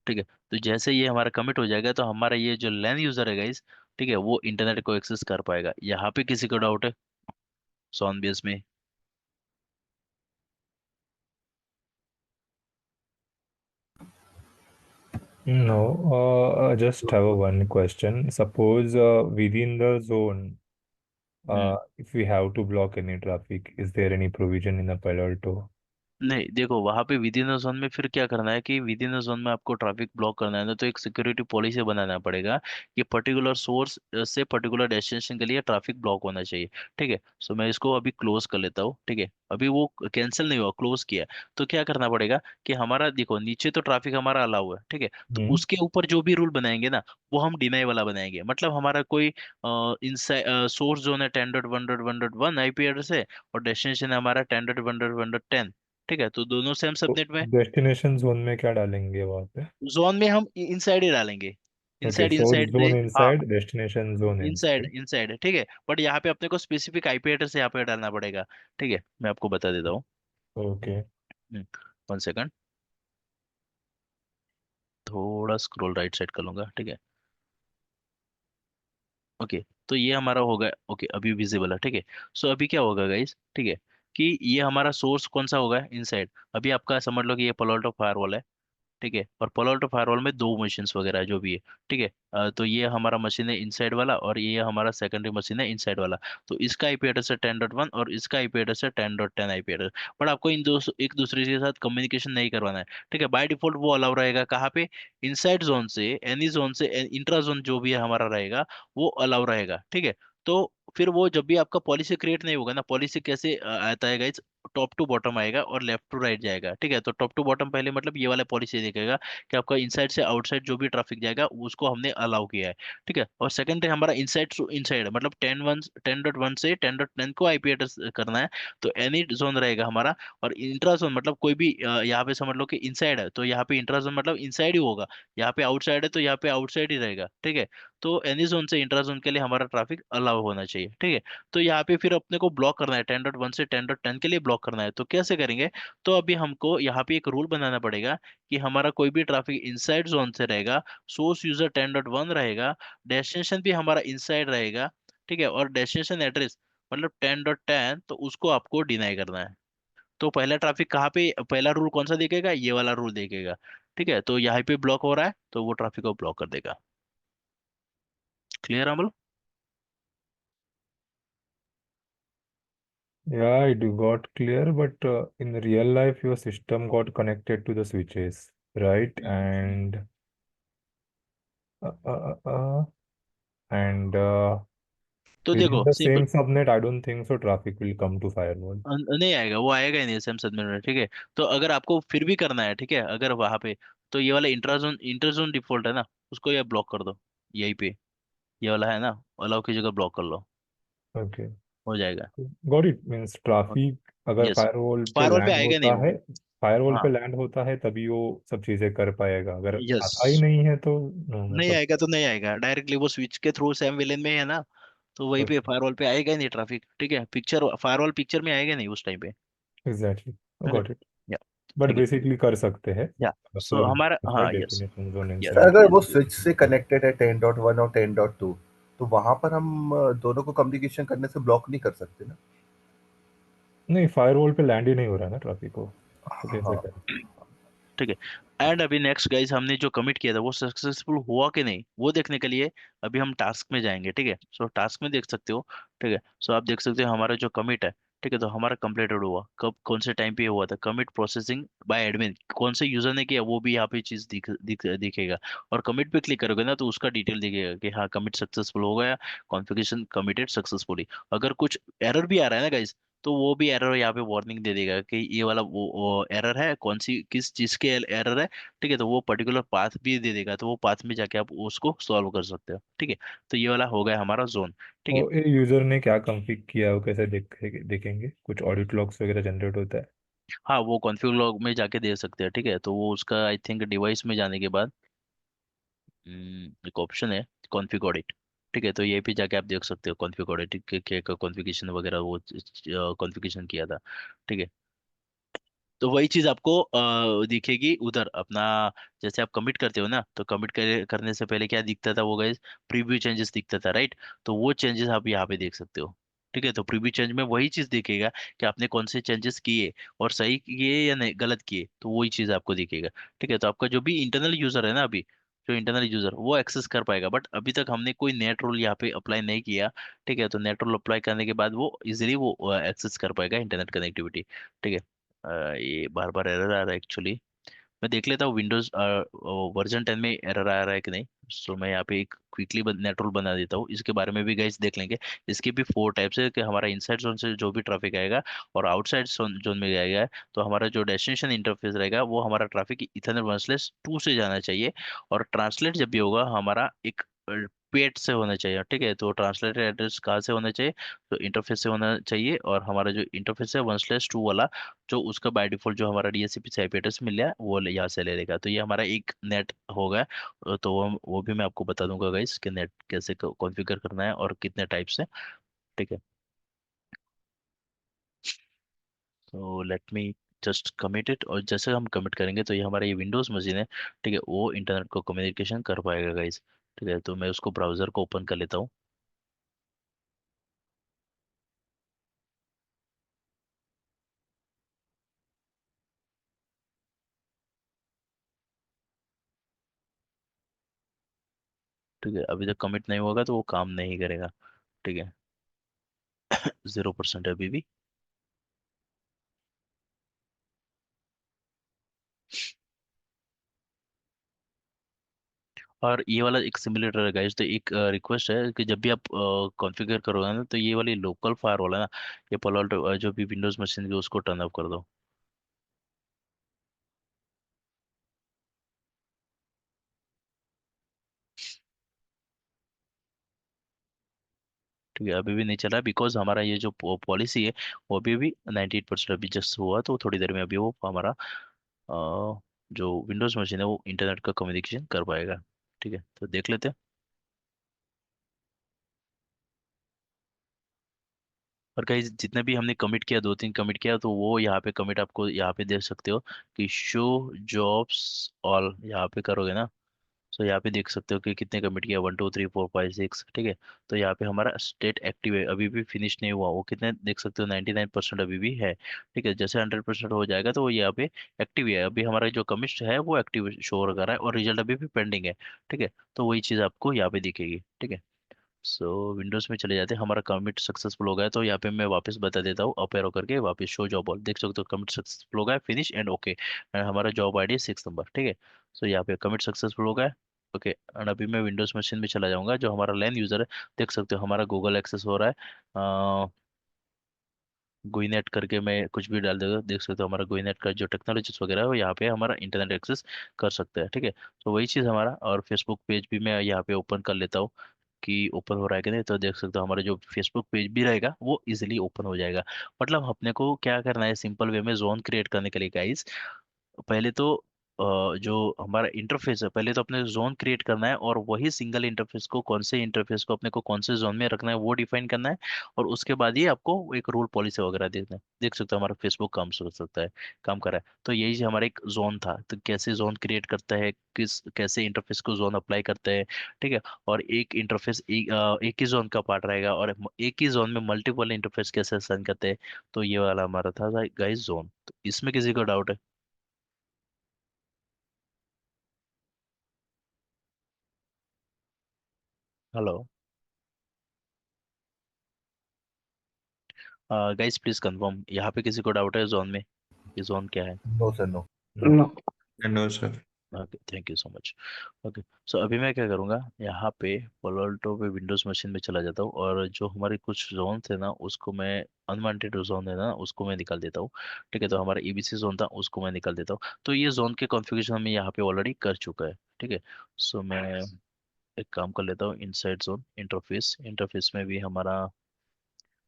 ठीक है। तो जैसे ये हमारा कमिट हो जाएगा तो हमारा ये जो लैन यूजर है गाइस, ठीक है, वो इंटरनेट को एक्सेस कर पाएगा। यहाँ पे किसी को डाउट है सोन बेस में? No, I just have a one question. Suppose within the zone, hmm if we have to block any traffic, is there any provision in the Palo Alto? नहीं, देखो वहां पे विद इन द जोन में फिर क्या करना है कि विद इन द जोन में आपको ट्रैफिक ब्लॉक करना है ना, तो एक सिक्योरिटी पॉलिसी बनाना पड़ेगा कि पर्टिकुलर सोर्स से पर्टिकुलर डेस्टिनेशन के लिए ट्रैफिक ब्लॉक होना चाहिए, ठीक है। सो मैं इसको अभी क्लोज कर लेता हूँ, ठीक है। अभी वो कैंसिल नहीं हुआ, क्लोज किया। तो क्या करना पड़ेगा कि हमारा देखो नीचे तो ट्रैफिक हमारा अलाउ है, ठीक है। तो Hmm. उसके ऊपर जो भी रूल बनाएंगे ना वो हम डिनाई वाला बनाएंगे, मतलब हमारा कोई इनसाइड सोर्स जोन है 10.1.1.1 आईपी एड्रेस है, और डेस्टिनेशन है हमारा 10.1.1.10, ठीक है। तो दोनों सेम तो सबनेट में, डेस्टिनेशन जोन में क्या डालेंगे वहाँ पे? जोन में हम इनसाइड ही डालेंगे, ओके, इनसाइड सोर्स इनसाइड से, जोन हाँ, inside, destination zone inside inside. Inside, ठीक है। बट यहाँ पे अपने को स्पेसिफिक आईपी एड्रेस यहाँ पे डालना पड़ेगा, ठीक है। मैं आपको बता देता हूँ, ओके. 1 सेकंड, थोड़ा स्क्रॉल राइट साइड कर लूंगा, ठीक है। ओके, तो ये हमारा होगा, ओके अभी विजिबल है, ठीक है। सो अभी क्या होगा गाइस, ठीक है, कि ये हमारा सोर्स कौन सा होगा, इनसाइड। अभी आपका समझ लो कि ये पलोल्टो फायरवॉल है, ठीक है। और पलो अल्टो फायरवॉल में दो मशीन्स वगैरह है जो भी है, ठीक है। तो ये हमारा मशीन है इनसाइड वाला, और ये हमारा सेकेंडरी मशीन है इनसाइड वाला। तो इसका आईपी एड्रेस है 10.1 और इसका आईपी एड्रेस है 10.10 आईपी एड्रेस। बट आपको इन दो एक दूसरे के साथ कम्युनिकेशन नहीं करवाना है, ठीक है। बाय डिफॉल्ट वो अलाउ रहेगा कहाँ पे, इनसाइड जोन से, एनी जोन से, इंट्रा जोन जो भी है हमारा रहेगा वो अलाउ रहेगा, ठीक है। तो फिर वो जब भी आपका पॉलिसी क्रिएट नहीं होगा ना, पॉलिसी कैसे आता है गाइज, टॉप टू बॉटम आएगा और लेफ्ट टू राइट जाएगा, ठीक है। तो टॉप टू बॉटम पहले मतलब ये वाला पॉलिसी देखेगा कि आपका इनसाइड से आउटसाइड जो भी ट्रैफिक जाएगा उसको हमने अलाउ किया है, ठीक है। और सेकंड है हमारा इनसाइड टू इनसाइड, मतलब 10.1 से 10.10 को आईपी एड्रेस करना है, तो एनी जोन रहेगा हमारा। और इंट्रा जोन मतलब कोई भी यहाँ पे समझ लो कि इनसाइड है तो यहाँ पे इंट्रा जोन मतलब इनसाइड ही होगा, यहाँ पे आउटसाइड है तो यहाँ पे आउटसाइड ही रहेगा, ठीक है। तो एनी जोन से इंट्रा जोन के लिए हमारा ट्रैफिक अलाउ होना चाहिए, ठीक है। तो यहाँ पे फिर अपने को ब्लॉक करना है 10.1 से 10.10 के लिए ब्लॉक करना है, तो कैसे करेंगे? तो अभी हमको यहाँ पे एक रूल बनाना पड़ेगा कि हमारा कोई भी ट्रैफिक इनसाइड जोन से रहेगा, सोर्स यूजर 10.1 रहेगा, डेस्टिनेशन भी हमारा इनसाइड रहेगा, ठीक है। और डेस्टिनेशन एड्रेस मतलब 10.10, तो उसको आपको डिनाई करना है। तो पहला ट्रैफिक कहाँ पे, पहला रूल कौन सा देखेगा, ये वाला रूल देखेगा, ठीक है। तो यहाँ पे ब्लॉक हो रहा है तो वो ट्रैफिक को ब्लॉक कर देगा। Clear Amal? Yeah, it got clear, but in real life, your system got connected to the switches, right? Uh, uh, uh, uh, and तो within देखो the simple, same subnet, I don't think so traffic will come to firewall. नहीं आएगा, वो आएगा ही नहीं same subnet में, ठीक है। तो अगर आपको फिर भी करना है, ठीक है, अगर वहां पे, तो ये वाला इंटरजोन डिफॉल्ट है ना, उसको ये ब्लॉक कर दो, यहीं पे ये वाला है ना, अलाउ की जगह ब्लॉक कर लो, Okay. हो जाएगा। Got it. Means traffic अगर यस, फायरवॉल पे फायरवॉल पे लैंड आएगा नहीं होता वो। है, फायरवॉल हाँ, पे लैंड होता है तभी वो सब चीजें कर पाएगा, अगर यस, आता ही नहीं है तो no, नहीं मतलब. आएगा तो नहीं आएगा, डायरेक्टली वो स्विच के थ्रू सेम विलेन में है ना, तो वहीं पे Okay. फायरवॉल पे आएगा ही नहीं ट्रैफिक, ठीक है। पिक्चर फायरवॉल पिक्चर में आएगा नहीं उस टाइम पे, Exactly. Okay. Got it. But ठीक है। बेसिकली कर सकते हैं या सो फॉर हमारा, हाँ, yes, definition zoning yes, sir से। अगर वो यस। स्विच से कनेक्टेड है 10.1 और 10.2, तो वहां पर हम दोनों को कम्युनिकेशन करने से ब्लॉक नहीं कर सकते ना? नहीं, फायरवॉल पे लैंड ही नहीं हो रहा है ना ट्रैफिक को, तो कैसे हाँ। करें? ठीक है। एंड अभी नेक्स्ट गाइस, हमने जो कमिट किया था वो सक्सेसफुल हुआ कि नहीं वो देखने के लिए अभी हम टास्क में जाएंगे। ठीक है, सो टास्क में देख सकते हो। ठीक है, सो आप देख सकते हो हमारा जो कमिट है। ठीक है, तो हमारा कंप्लीटेड हुआ कब, कौन से टाइम पे हुआ था, कमिट प्रोसेसिंग बाय एडमिन, कौन से यूजर ने किया वो भी यहाँ पे चीज दिखेगा। और कमिट पे क्लिक करोगे ना तो उसका डिटेल दिखेगा कि हाँ कमिट सक्सेसफुल हो गया, कॉन्फ़िगरेशन कमिटेड सक्सेसफुली। अगर कुछ एरर भी आ रहा है ना गाइस, तो वो भी एरर यहाँ पे वार्निंग दे देगा कि ये वाला वो एरर है, कौन सी किस चीज के एरर है। ठीक है, तो वो पर्टिकुलर पाथ भी दे देगा, तो वो पाथ में जाके आप उसको सॉल्व कर सकते हो। ठीक है, तो ये वाला हो गया हमारा जोन। ठीक है। और ये यूजर ने क्या कॉन्फ़िग किया है वो कैसे देखेंगे? कुछ ऑडिट लॉग्स वगैरह जनरेट होता है? हाँ, वो कॉन्फ़िग लॉग में जाके दे सकते हैं। ठीक है, तो वो उसका आई थिंक डिवाइस में जाने के बाद एक ऑप्शन है कॉन्फ़िग ऑडिट। ठीक है, तो ये भी जाके आप देख सकते हो कॉन्फ़िग ऑडिट के कॉन्फ़िगरेशन वगैरह वो कॉन्फ़िगरेशन किया था। ठीक है, तो वही चीज आपको दिखेगी उधर अपना। जैसे आप कमिट करते हो ना, तो कमिट करने से पहले क्या दिखता था वो गाइस, प्रीव्यू चेंजेस दिखता था, राइट। तो वो चेंजेस आप यहाँ पे देख सकते हो। ठीक है, तो प्रीव्यू चेंज में वही चीज दिखेगा कि आपने कौन से चेंजेस किए और सही किए या नहीं गलत किए, तो वही चीज आपको दिखेगा। ठीक है, तो आपका जो भी इंटरनल यूजर है ना अभी, जो इंटरनल यूजर वो एक्सेस कर पाएगा, बट अभी तक हमने कोई नेट रूल यहाँ पे अप्लाई नहीं किया। ठीक है, तो नेट रूल अप्लाई करने के बाद वो इजिली वो एक्सेस कर पाएगा इंटरनेट कनेक्टिविटी। ठीक है। ये बार बार एरर आ रहा है एक्चुअली। मैं देख लेता हूँ विंडोज वर्जन 10 में एरर आ रहा है कि नहीं। सो मैं यहाँ पे एक क्विकली नेट रूल बना देता हूँ, इसके बारे में भी गाइस देख लेंगे। इसके भी 4 टाइप्स है कि हमारा इनसाइड जोन से जो भी ट्रैफिक आएगा और आउटसाइड जोन में आएगा, तो हमारा जो डेस्टिनेशन इंटरफेस रहेगा वो हमारा ट्रैफिक इथरनेट 1/2 से जाना चाहिए। और ट्रांसलेट जब भी होगा हमारा एक पेट से होना चाहिए। ठीक है, तो ट्रांसलेटर एड्रेस कहाँ से होना चाहिए, तो इंटरफेस से होना चाहिए। और हमारा जो इंटरफेस है 1/2 वाला, जो उसका बाय डिफॉल्ट जो हमारा डीएचसीपी से आईपी एड्रेस मिल रहा है वो यहाँ से ले लेगा। तो ये हमारा एक नेट होगा। तो वो भी मैं आपको बता दूंगा गाइस कि नेट कैसे कॉन्फ़िगर करना है और कितने टाइप से। ठीक है, तो let me just commit it. और जैसे हम कमिट करेंगे तो ये हमारा ये विंडोज मशीन है। ठीक है, वो इंटरनेट को कम्युनिकेशन कर पाएगा गाइस। ठीक है, तो मैं उसको ब्राउजर को ओपन कर लेता हूँ। ठीक है, अभी तक कमिट नहीं होगा तो वो काम नहीं करेगा। ठीक है, 0% है अभी भी। और ये वाला एक सिमुलेटर है गाइस, तो एक रिक्वेस्ट है कि जब भी आप कॉन्फ़िगर करोगे ना, तो ये वाली लोकल फायर वाला ना, ये पालो अल्टो जो भी विंडोज मशीन है उसको टर्न ऑफ कर दो। ठीक है, अभी भी नहीं चला बिकॉज हमारा ये जो पॉलिसी है वो अभी भी 98% अभी जस्ट हुआ, तो थोड़ी देर में अभी वो हमारा जो विंडोज मशीन है वो इंटरनेट का कम्युनिकेशन कर पाएगा। ठीक है, तो देख लेते हैं। और कहीं जितने भी हमने कमिट किया, 2-3 कमिट किया, तो वो यहाँ पे कमिट आपको यहाँ पे देख सकते हो कि शो जॉब्स ऑल यहाँ पे करोगे ना। सो यहाँ पे देख सकते हो कि कितने कमिट किया, 1 2 3 4 5 6। ठीक है, तो यहाँ पे हमारा स्टेट एक्टिव है, अभी भी फिनिश नहीं हुआ। वो कितने देख सकते हो, 99% अभी भी है। ठीक है, जैसे 100% हो जाएगा तो वो यहाँ पे एक्टिव है। अभी हमारा जो कमिट है वो एक्टिव शो कर रहा है और रिजल्ट अभी भी पेंडिंग है। ठीक है, तो वही चीज़ आपको यहाँ पे दिखेगी। ठीक है, सो विंडोज में चले जाते हैं। हमारा कमिट सक्सेसफुल हो गया, तो यहाँ पे मैं वापस बता देता हूँ, अप एरो करके वापस शो जॉब ऑल देख सकते हो, कमिट सक्सेसफुल हो गया, फिनिश एंड ओके। एंड हमारा जॉब आईडी 6 नंबर। ठीक है, सो यहाँ पे कमिट सक्सेसफुल हो गया। ओके, एंड अभी मैं विंडोज मशीन में चला जाऊंगा। जो हमारा लैन यूजर है, देख सकते हो हमारा गूगल एक्सेस हो रहा है। गुईनेट करके मैं कुछ भी डाल देगा, देख सकते हो हमारा गुईनेट का जो टेक्नोलॉजीज वगैरह है वो यहाँ पे हमारा इंटरनेट एक्सेस कर सकते हैं। ठीक है, तो वही चीज़ हमारा। और फेसबुक पेज भी मैं यहाँ पे ओपन कर लेता हूँ कि ओपन हो रहा है कि नहीं, तो देख सकते हो हमारा जो फेसबुक पेज भी रहेगा वो इजिली ओपन हो जाएगा। मतलब अपने को क्या करना है सिंपल वे में जोन क्रिएट करने के लिए गाइस, पहले तो जो हमारा इंटरफेस है, पहले तो अपने जोन क्रिएट करना है और वही सिंगल इंटरफेस को, कौन से इंटरफेस को अपने को कौन से जोन में रखना है वो डिफाइन करना है। और उसके बाद ही आपको एक रूल पॉलिसी वगैरह देखना है। देख सकते हो हमारा फेसबुक काम कर सकता है, काम कर रहा है। तो यही हमारा एक जोन था, तो कैसे जोन क्रिएट करता है, किस कैसे इंटरफेस को जोन अप्लाई करता है, ठीक है। और एक इंटरफेस एक ही जोन का पार्ट रहेगा, और एक ही जोन में मल्टीपल इंटरफेस कैसे असाइन करते हैं। तो ये वाला हमारा था गाइस जोन। तो इसमें किसी को डाउट है? हेलो गाइस, प्लीज कंफर्म, यहाँ पे किसी को डाउट है जोन में? ये जोन क्या है? No sir, no. No. No sir. Okay, thank you so much. Okay, so अभी मैं क्या करूँगा, यहाँ पे Palo Alto पे विंडोज मशीन में चला जाता हूँ, और जो हमारे कुछ जोन थे ना उसको मैं, अनवांटेड जोन है ना उसको मैं निकाल देता हूँ। ठीक है, तो हमारा EBC जोन था उसको मैं निकाल देता हूँ। तो ये जोन के कॉन्फ़िगरेशन में यहाँ पे ऑलरेडी कर चुका है। ठीक है, सो मैं एक काम कर लेता हूँ, इनसाइड जोन इंटरफेस, इंटरफेस में भी हमारा,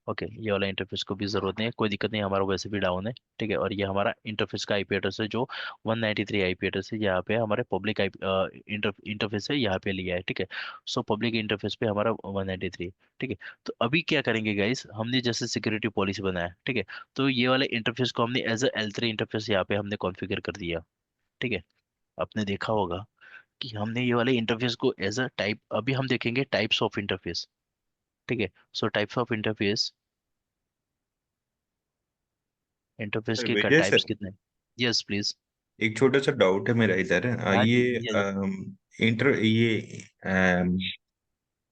ओके, ये वाला इंटरफेस को भी जरूरत नहीं है, कोई दिक्कत नहीं, हमारा वैसे भी डाउन है। ठीक है, और ये हमारा इंटरफेस का आईपी एड्रेस है, जो 193 आईपी एड्रेस है। यहाँ पे हमारे पब्लिक आईपी इंटरफेस है, यहाँ पे लिया है। ठीक है, सो पब्लिक इंटरफेस पे हमारा 193। ठीक है, तो अभी क्या करेंगे गाइस, हमने जैसे सिक्योरिटी पॉलिसी बनाया, ठीक है, तो ये वाले इंटरफेस को हमने एज अ L3 इंटरफेस यहाँ पे हमने कॉन्फ़िगर कर दिया। ठीक है, आपने देखा होगा कि हमने ये वाले इंटरफेस को एज अ टाइप, अभी हम देखेंगे टाइप्स ऑफ इंटरफेस। ठीक है, सो types of interface, interface sir के विजय टाइप्स सर, कितने? Yes please. एक छोटा सा डाउट है मेरा इधर। हाँ जी, ये ये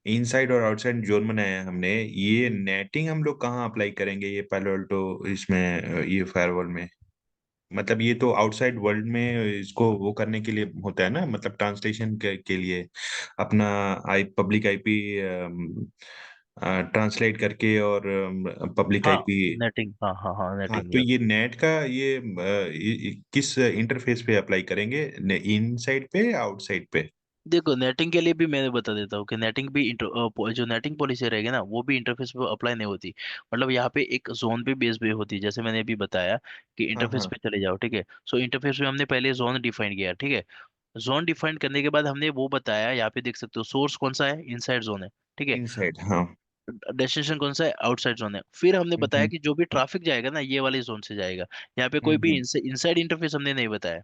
इनसाइड और आउटसाइड जोन बनाया है हमने, ये नेटिंग हम लोग कहाँ अप्लाई करेंगे ये पालो अल्टो इसमें, ये फायरवॉल में? मतलब ये तो आउटसाइड वर्ल्ड में इसको वो करने के लिए होता है ना, मतलब ट्रांसलेशन के लिए अपना पब्लिक आईपी ट्रांसलेट करके, और पब्लिक हाँ, आईपी। नेटिंग, हाँ हाँ हाँ, हाँ, नेटिंग तो यस। ये नेट का ये किस इंटरफेस पे अप्लाई करेंगे, इनसाइड पे या आउटसाइड पे? देखो, नेटिंग के लिए भी मैंने बता देता हूँ कि नेटिंग भी जो नेटिंग पॉलिसी रहेगी ना वो भी इंटरफेस पे अप्लाई नहीं होती। मतलब यहाँ पे एक जोन पे बेस पे होती है, जैसे मैंने अभी बताया कि हाँ इंटरफेस हाँ। पे चले जाओ। ठीक है, सो इंटरफेस में हमने पहले जोन डिफाइन किया। ठीक है, जोन डिफाइन करने के बाद हमने वो बताया, यहाँ पे देख सकते हो सोर्स कौन सा है, इनसाइड जोन है। ठीक है, इनसाइड, हाँ। डेस्टिनेशन कौन सा है, आउटसाइड जोन है। फिर हमने बताया हम्म। कि जो भी ट्रैफिक जाएगा ना ये वाले जोन से जाएगा। यहाँ पे कोई भी हम्म। इनसाइड इंटरफेस हमने नहीं बताया।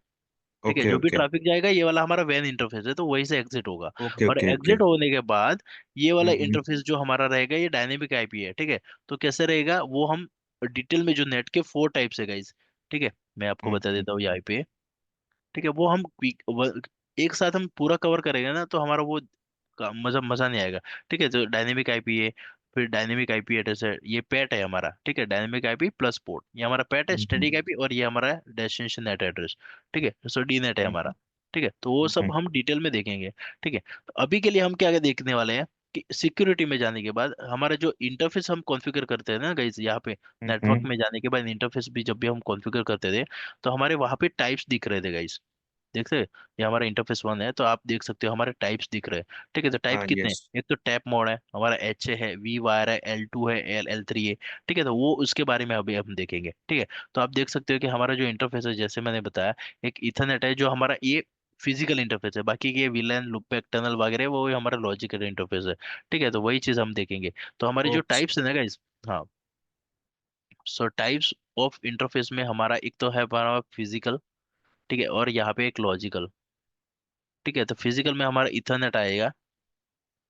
ठीक है, ओके जो भी ओके ट्रैफिक जाएगा ये वाला हमारा वैन इंटरफेस है, तो वहीं से एग्जिट होगा। ओके और ओके ओके। एग्जिट होने के बाद ये वाला हम्म। इंटरफेस जो हमारा रहेगा ये डायनेमिक आईपी है। ठीक है, तो कैसे रहेगा वो हम डिटेल में, जो नेट के 4 टाइप्स है गाइस। ठीक है, मैं आपको बता हम्म। देता हूँ यहाँ पे। ठीक है, वो हम एक साथ हम पूरा कवर करेंगे ना, तो हमारा वो मजा मजा नहीं आएगा। ठीक है, तो डायनेमिक आईपी है, फिर डायनेमिक आईपी एड्रेस है, ये पैट है हमारा। ठीक है, डायनेमिक आईपी प्लस पोर्ट, ये हमारा पैट है, स्टैटिक आईपी, और ये हमारा डेस्टिनेशन नेट एड्रेस। ठीक है, सो डी नेट है हमारा। ठीक है, तो वो सब हम डिटेल में देखेंगे। ठीक है, तो अभी के लिए हम क्या देखने वाले हैं कि सिक्योरिटी में जाने के बाद हमारा जो इंटरफेस हम कॉन्फ़िगर करते हैं ना गाइस, यहाँ पे नेटवर्क में जाने के बाद इंटरफेस भी जब भी हम कॉन्फ़िगर करते थे, तो हमारे वहां पे टाइप्स दिख रहे थे गाइस। देख रहे हैं? ये हमारा इंटरफेस 1 है, तो आप देख सकते हो हमारे टाइप्स दिख रहे हैं। ठीक है, तो टाइप हाँ, कितने हैं? यस। एक तो टैप मोड है हमारा, एच है, वी वायर है, L2 है, L3 है। ठीक है, तो वो उसके बारे में अभी हम देखेंगे। ठीक है, तो आप देख सकते हो कि हमारा जो इंटरफेस है, जैसे मैंने बताया, एक इथरनेट है जो हमारा ये फिजिकल इंटरफेस है, बाकी ये विलन लूपबैक टनल वगैरह वो हमारा लॉजिकल इंटरफेस है। ठीक है, तो वही चीज हम देखेंगे। तो हमारी जो ओके। टाइप्स है ना गाइस, हाँ, सो टाइप्स ऑफ इंटरफेस में हमारा एक तो है हमारा फिजिकल। ठीक है, और यहाँ पे एक लॉजिकल। ठीक है, तो फिजिकल में हमारा इथरनेट आएगा।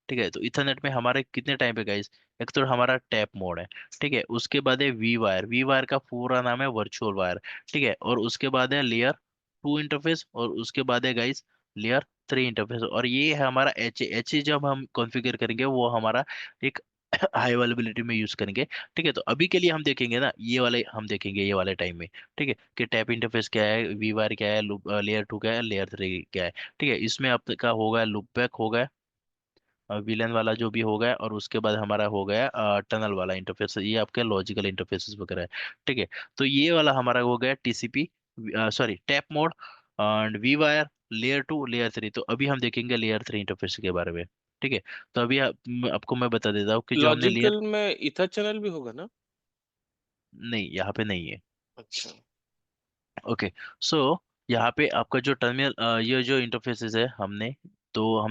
ठीक है, तो इथरनेट में हमारे कितने टाइप है गाइस? एक तो हमारा टैप मोड है। ठीक है, उसके बाद है वी वायर, वी वायर का पूरा नाम है वर्चुअल वायर। ठीक है, और उसके बाद है लेयर 2 इंटरफेस, और उसके बाद है गाइस लेयर 3 इंटरफेस, और ये है हमारा एच जब हम कॉन्फ़िगर करेंगे वो हमारा एक हाई अवेलेबिलिटी में यूज करेंगे। ठीक है, तो अभी के लिए हम देखेंगे ना ये वाले, हम देखेंगे ये वाले टाइम में। ठीक है, कि टैप इंटरफेस क्या है, वी वायर क्या है, लेयर 2 क्या है, लेयर 3 क्या है। ठीक है, इसमें आपका होगा लूप बैक होगा, विलन वाला जो भी हो गया, और उसके बाद हमारा हो गया टनल वाला इंटरफेस, ये आपके लॉजिकल इंटरफेसेस वगैरह है। ठीक है, तो ये वाला हमारा हो गया TCP, sorry tap mode, and V wire, layer 2 layer 3। तो अभी हम देखेंगे लेयर 3 इंटरफेस के बारे में। ठीक है, तो अभी आपको मैं बता देता हूँ कि जो हमने लेयर, लॉजिकल में इथर चैनल भी होगा ना? नहीं यहाँ पे नहीं है। अच्छा। ओके, सो यहाँ पे आपका जो टर्मिनल ये जो इंटरफेसेस है हमने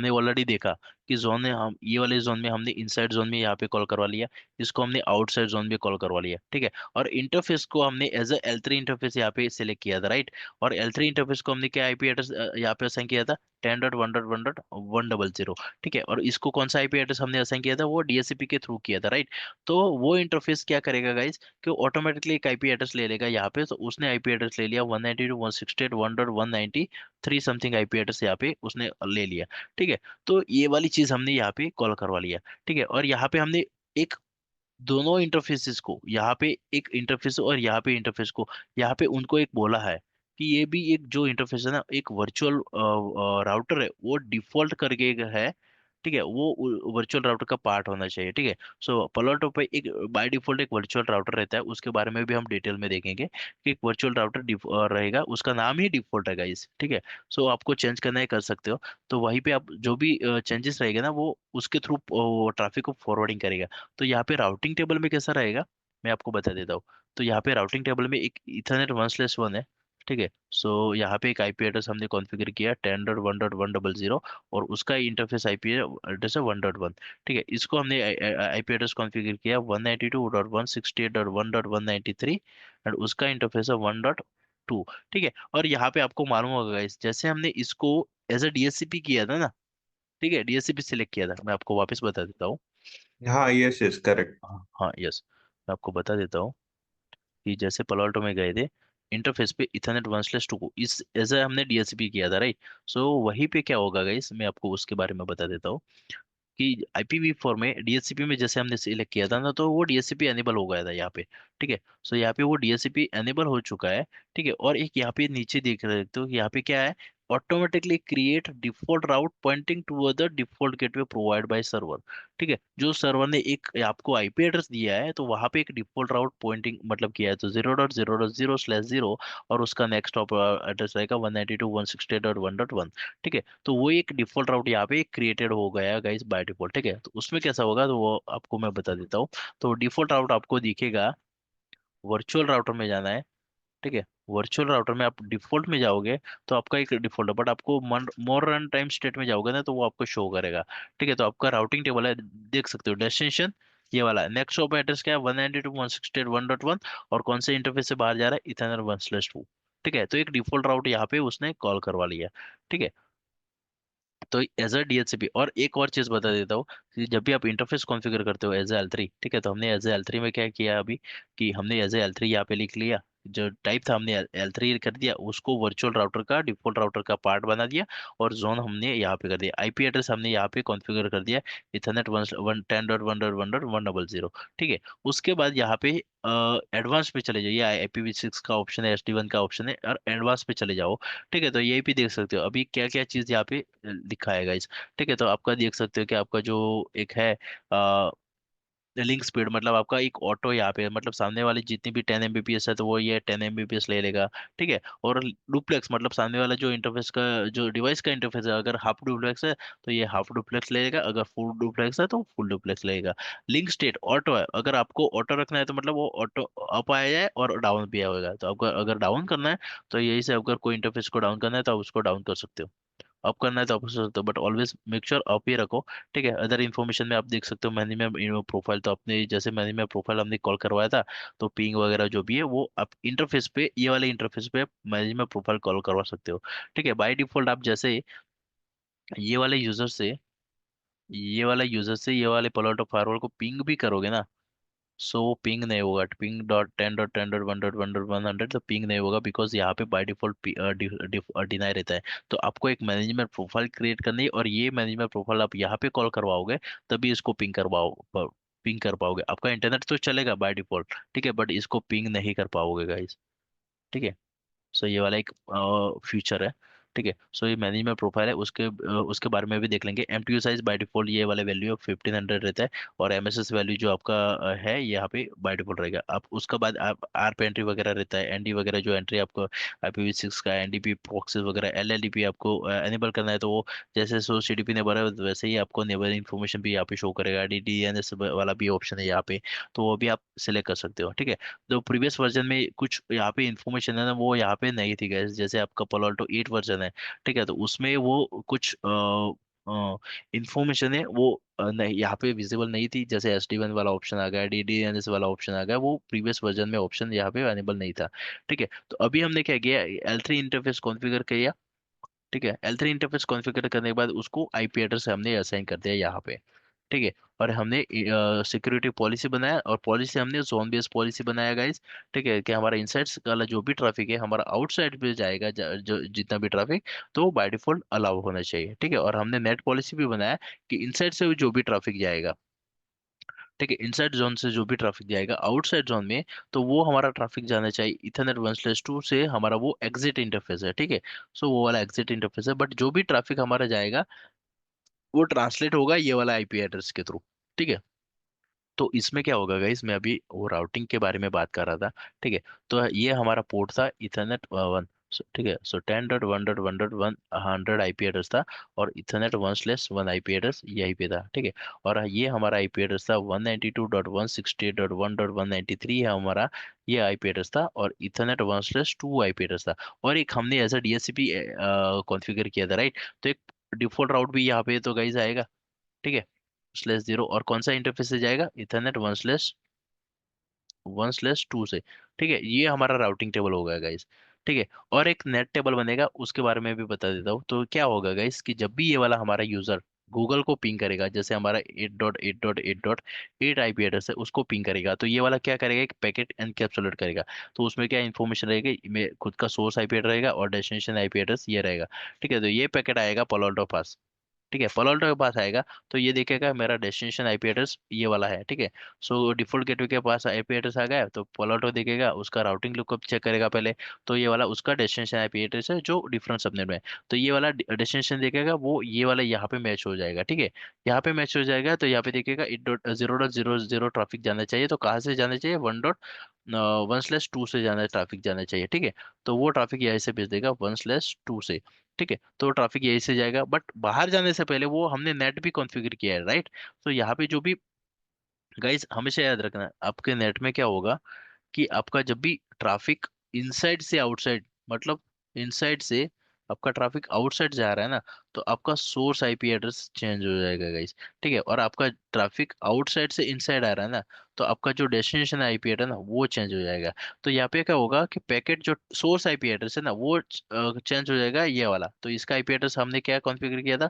ऑलरेडी देखा कि जोन में हम ये वाले जोन में हमने इनसाइड जोन में यहाँ पे कॉल करवा लिया, इसको हमने आउटसाइड जोन में कॉल करवा लिया, ठीक है। और इंटरफेस को हमने एज अ L3 इंटरफेस यहाँ पे सिलेक्ट किया था, राइट। और L3 इंटरफेस को हमने क्या आईपी एड्रेस यहाँ पे असाइन किया था, 10.1.1.100, ठीक है। और इसको कौन सा आईपी एड्रेस हमने असाइन किया था, वो डीएचसीपी के थ्रू किया था, राइट। तो वो इंटरफेस क्या करेगा गाइस कि ऑटोमेटिकली एक आईपी एड्रेस ले लेगा यहाँ पे। तो उसने आईपी एड्रेस ले लिया 192.168.1.193 समथिंग आईपी एड्रेस यहाँ पे उसने ले लिया, ठीक है। तो ये वाली चीज हमने यहाँ पे कॉल करवा लिया, ठीक है। और यहाँ पे हमने एक दोनों इंटरफेसेस को, यहाँ पे एक इंटरफेस और यहाँ पे इंटरफेस को, यहाँ पे उनको एक बोला है कि ये भी एक जो इंटरफेस है ना, एक वर्चुअल राउटर है, वो डिफॉल्ट करके एक है, ठीक है। वो वर्चुअल राउटर का पार्ट होना चाहिए, ठीक है। सो पलोटो पे एक बाय डिफॉल्ट एक वर्चुअल राउटर रहता है, उसके बारे में भी हम डिटेल में देखेंगे कि एक वर्चुअल राउटर रहेगा, उसका नाम ही डिफॉल्ट है गाइस, ठीक है। सो आपको चेंज करना है कर सकते हो। तो वहीं पे आप जो भी चेंजेस रहेगा ना, वो उसके थ्रू ट्रैफिक को फॉरवर्डिंग करेगा। तो यहाँ पे राउटिंग टेबल में कैसा रहेगा, मैं आपको बता देता हूँ। तो यहाँ पे राउटिंग टेबल में एक इथरनेट 1/1 है, ठीक है। सो यहाँ पे एक आईपी एड्रेस हमने कॉन्फ़िगर किया 10.1.100 और उसका इंटरफेस आईपी एड्रेस है 1.1, ठीक है। इसको हमने आईपी एड्रेस कॉन्फ़िगर किया 192.168.1.193 और उसका इंटरफेस है 1.2, ठीक है। और यहाँ पे आपको मालूम होगा guys, जैसे हमने इसको एज अ डीएचसीपी किया था ना, ठीक है, डीएचसीपी सिलेक्ट किया था, मैं आपको वापस बता देता हूँ। हाँ, यस यस करेक्ट। हाँ हाँ, यस, मैं आपको बता देता हूँ कि जैसे पलाल्टो में गए थे इंटरफेस पे इथरनेट 1/2 को इस एज हमने डीएचसीपी किया था, राइट। सो वहीं पे क्या होगा गाइस, मैं आपको उसके बारे में बता देता हूँ कि IPv4 में डीएचसीपी में जैसे हमने सिलेक्ट किया था ना, तो वो डीएचसीपी एनेबल हो गया था यहाँ पे, ठीक है। सो यहाँ पे वो डीएचसीपी एनेबल हो चुका है, ठीक है। और एक यहाँ पे नीचे देख रहे हो यहाँ पे क्या है, automatically create default route pointing to the default gateway provide by server, ठीक है। जो सर्वर ने एक आपको आईपी एड्रेस दिया है, तो वहां पे एक डिफॉल्ट राउट पॉइंटिंग मतलब किया है, तो 0.0.0/0 और उसका नेक्स्ट एड्रेस रहेगा 192.168.1.1, ठीक है। तो वो एक डिफॉल्ट राउट यहाँ पे क्रिएटेड हो गया है गाइस बाय डिफॉल्ट, ठीक है। तो उसमें कैसा होगा तो वो आपको मैं बता देता हूँ। तो डिफॉल्ट राउट आपको दिखेगा, वर्चुअल राउटर में जाना है, ठीक है। वर्चुअल राउटर में आप डिफॉल्ट में जाओगे तो आपका एक डिफॉल्ट है, बट आपको मोर रन टाइम स्टेट में जाओगे ना, तो वो आपको शो करेगा, ठीक है। तो आपका राउटिंग टेबल है, देख सकते हो डेस्टिनेशन ये वाला है, नेक्स्ट हॉप एड्रेस क्या है 192.168.1.1 और कौन से इंटरफेस से बाहर जा रहा है इथरनेट 1/2, ठीक है। तो एक डिफॉल्ट राउट यहाँ पे उसने कॉल करवा लिया, ठीक है। तो एज अ डीएचसीपी, और एक और चीज बता देता हूँ कि जब भी आप इंटरफेस कॉन्फ़िगर करते हो एज L3, ठीक है, तो हमने एज L3 में क्या किया अभी कि हमने एज L3 यहाँ पे लिख लिया, जो टाइप था हमने L3 कर दिया, उसको वर्चुअल राउटर का डिफॉल्ट राउटर का पार्ट बना दिया और जोन हमने यहाँ पे कर दिया, आईपी एड्रेस हमने यहाँ पे कॉन्फ़िगर कर दिया इथरनेट 10.1.1.100, ठीक है। उसके बाद यहाँ पे एडवांस पे चले जाइए, IPv6 का ऑप्शन है, SD1 का ऑप्शन है, और एडवांस पे चले जाओ, ठीक है। तो यही भी देख सकते हो अभी क्या क्या चीज यहाँ पे लिखा है गाइस, ठीक है। तो आपका देख सकते हो कि आपका जो एक है लिंक स्पीड, मतलब आपका एक ऑटो यहाँ पे मतलब सामने वाली जितनी भी 10 Mbps है तो वो ये 10 Mbps ले लेगा, ठीक है। और डुप्लेक्स मतलब सामने वाला जो इंटरफेस का जो डिवाइस का इंटरफेस है, अगर हाफ डुप्लेक्स है तो ये हाफ डुप्लेक्स लेगा, अगर फुल डुप्लेक्स है तो फुल डुप्लेक्स लेगा। लिंक स्टेट ऑटो है, अगर आपको ऑटो रखना है तो मतलब वो ऑटो अप आया है और डाउन भी होगा, तो आपको अगर डाउन करना है तो यही से अगर कोई इंटरफेस को डाउन करना है तो आप उसको डाउन कर सकते हो, अप करना है तो आप कर सकते हो, but always make sure up ही रखो, ठीक है। अदर इन्फॉर्मेशन में आप देख सकते हो मैंने में प्रोफाइल, तो अपने जैसे मैंने में प्रोफाइल हमने कॉल करवाया था, तो पिंग वगैरह जो भी है वो आप इंटरफेस पे ये वाले इंटरफेस पे मैनेज में प्रोफाइल कॉल करवा सकते हो, ठीक है। बाय डिफॉल्ट आप जैसे ये वाले यूजर से ये वाले पॉलॉट ऑफ फायरवॉल को पिंग भी करोगे ना, सो पिंग नहीं होगा, ping.10.10.1.1.100 तो पिंग नहीं होगा, बिकॉज यहाँ पे बाय डिफॉल्ट डिनाई रहता है। तो आपको एक मैनेजमेंट प्रोफाइल क्रिएट करनी है और ये मैनेजमेंट प्रोफाइल आप यहाँ पे कॉल करवाओगे तभी इसको पिंग कर पाओगे। आपका इंटरनेट तो चलेगा बाय डिफॉल्ट, ठीक है, बट इसको पिंग नहीं कर पाओगे गाइस, ठीक है। सो ये वाला एक फीचर है, ठीक ठीक है। सो ये मैनेजमेंट प्रोफाइल है, उसके बारे में भी देख लेंगे। एमटीयू साइज बाय डिफॉल्ट ये वाला वैल्यू 1500 रहता है, और एमएसएस वैल्यू जो आपका है यहाँ पे बाय डिफॉल्ट रहेगा। आप उसके बाद आप आर पे एंट्री वगैरह रहता है, एनडी वगैरह जो एंट्री आपको IPv6 का एनडीपी प्रॉक्सीज वगैरह एलएलडीपी आपको एनेबल करना है, तो वो जैसे सो सीडीपी ने भरा वैसे ही आपको नेबर इन्फॉर्मेशन भी यहाँ पे शो करेगा। DDNS वाला भी ऑप्शन है यहाँ पे, तो वो भी आप सिलेक्ट कर सकते हो, ठीक है। तो प्रीवियस वर्जन में कुछ यहाँ पे इन्फॉर्मेशन है ना, वो यहाँ पे नहीं थी गैस। जैसे आपका Palo 8 वर्जन है, ठीक है, तो उसमें वो कुछ इंफॉर्मेशन है वो नहीं यहाँ पे विजिबल नहीं थी। जैसे SD1 वाला ऑप्शन आ गया, DDNS वाला ऑप्शन आ गया, वो प्रीवियस वर्जन में ऑप्शन यहाँ पे अनेबल नहीं था, ठीक है। तो अभी हमने क्या किया, L3 इंटरफेस कॉन्फ़िगर किया, ठीक है। L3 इंटरफेस कॉन्फ़िगर करने के बाद उसको IP एड्रेस हमने असाइन कर दिया यहाँ पे, ठीक है। और हमने सिक्योरिटी पॉलिसी बनाया, और पॉलिसी हमने जोन बेस्ड पॉलिसी बनाया गाइस, ठीक है, कि हमारा इनसाइड वाला जो भी ट्रैफिक है हमारा आउटसाइड पे जाएगा, जो जितना भी ट्रैफिक, तो वो बाय डिफॉल्ट अलाउ होना चाहिए, ठीक है। और हमने नेट पॉलिसी भी बनाया कि इनसाइड से जो भी ट्रैफिक जाएगा, ठीक है, इनसाइड जोन से जो भी ट्रैफिक जाएगा आउटसाइड जोन में, तो वो हमारा ट्रैफिक जाना चाहिए इथरनेट 1/2 से हमारा वो एग्जिट इंटरफेस है, ठीक है। सो वो वाला एग्जिट इंटरफेस है, बट जो भी ट्रैफिक हमारा जाएगा वो ट्रांसलेट होगा ये वाला IP एड्रेस के थ्रू, ठीक है। तो इसमें क्या होगा गाइस, मैं अभी वो राउटिंग के बारे में बात कर रहा था, ठीक है। तो ये हमारा पोर्ट था इथरनेट 1, ठीक है। सो 10.1.1.1 100 IP एड्रेस था, और इथरनेट 1/1 IP एड्रेस यहीं पे था, ठीक है। और ये हमारा IP एड्रेस था 192.168.1.193 है हमारा ये IP एड्रेस था, और इथरनेट 1/2 IP एड्रेस था। और एक हमने ऐसा DHCP कॉन्फ़िगर किया था, राइट। तो एक डिफॉल्ट राउट भी यहाँ पे तो गाइस आएगा, ठीक है, /0। और कौन सा इंटरफेस से जाएगा, इथरनेट 1/1/2 से, ठीक है। ये हमारा राउटिंग टेबल होगा गाइस, ठीक है। और एक नेट टेबल बनेगा, उसके बारे में भी बता देता हूँ। तो क्या होगा गाइस कि जब भी ये वाला हमारा यूजर गूगल को पिंग करेगा, जैसे हमारा 8.8.8.8 IP एड्रेस है, उसको पिंग करेगा, तो ये वाला क्या करेगा, एक पैकेट एनकैप्सुलेट करेगा। तो उसमें क्या इन्फॉर्मेशन रहेगी, में खुद का सोर्स IP एड्रेस रहेगा और डेस्टिनेशन IP एड्रेस ये रहेगा, ठीक है। तो ये पैकेट आएगा पलोल्टो पास, ठीक है। पलोल्टो के पास आएगा, तो ये देखेगा मेरा डेस्टिनेशन IP एड्रेस ये वाला है, ठीक है। सो डिफॉल्ट गेटवे के पास IP एड्रेस आ गया, तो पलोल्टो देखेगा, उसका राउटिंग लुकअप चेक करेगा पहले, तो ये वाला उसका डेस्टिनेशन IP एड्रेस है जो डिफरेंट सबनेट में है। तो ये वाला डेस्टिनेशन देखेगा, वो ये वाला यहाँ पे मैच हो जाएगा, ठीक है। यहाँ पे मैच हो जाएगा, तो यहाँ पे देखेगा 0.0.0 ट्रैफिक जाना चाहिए, तो कहाँ से जाना चाहिए, 1.1/2 से जाना ट्रैफिक जाना चाहिए, ठीक है। तो वो ट्रैफिक यहीं से भेज देगा 1/2 से, ठीक है। तो ट्रैफिक यहीं से जाएगा, बट बाहर जाने से पहले वो हमने नेट भी कॉन्फ़िगर किया है, राइट। तो यहाँ पे जो भी गाइस हमेशा याद रखना, आपके नेट में क्या होगा कि आपका जब भी ट्रैफिक इनसाइड से आउटसाइड, मतलब इनसाइड से आपका ट्रैफिक आउटसाइड जा रहा है ना, तो आपका सोर्स IP एड्रेस चेंज हो जाएगा गाइस, ठीक है। और आपका ट्रैफिक आउटसाइड से इनसाइड आ रहा है ना, तो आपका जो डेस्टिनेशन IP एड्रेस है ना, वो चेंज हो जाएगा। तो यहाँ पे क्या होगा कि पैकेट जो सोर्स IP एड्रेस है ना, वो चेंज हो जाएगा ये वाला। तो इसका IP एड्रेस हमने क्या कॉन्फ़िगर किया था,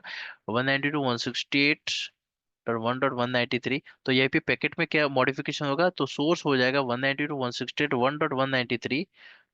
192.168.1.193। तो यहीं पे पैकेट में क्या मॉडिफिकेशन होगा, तो सोर्स हो जाएगा 192.168.1.193,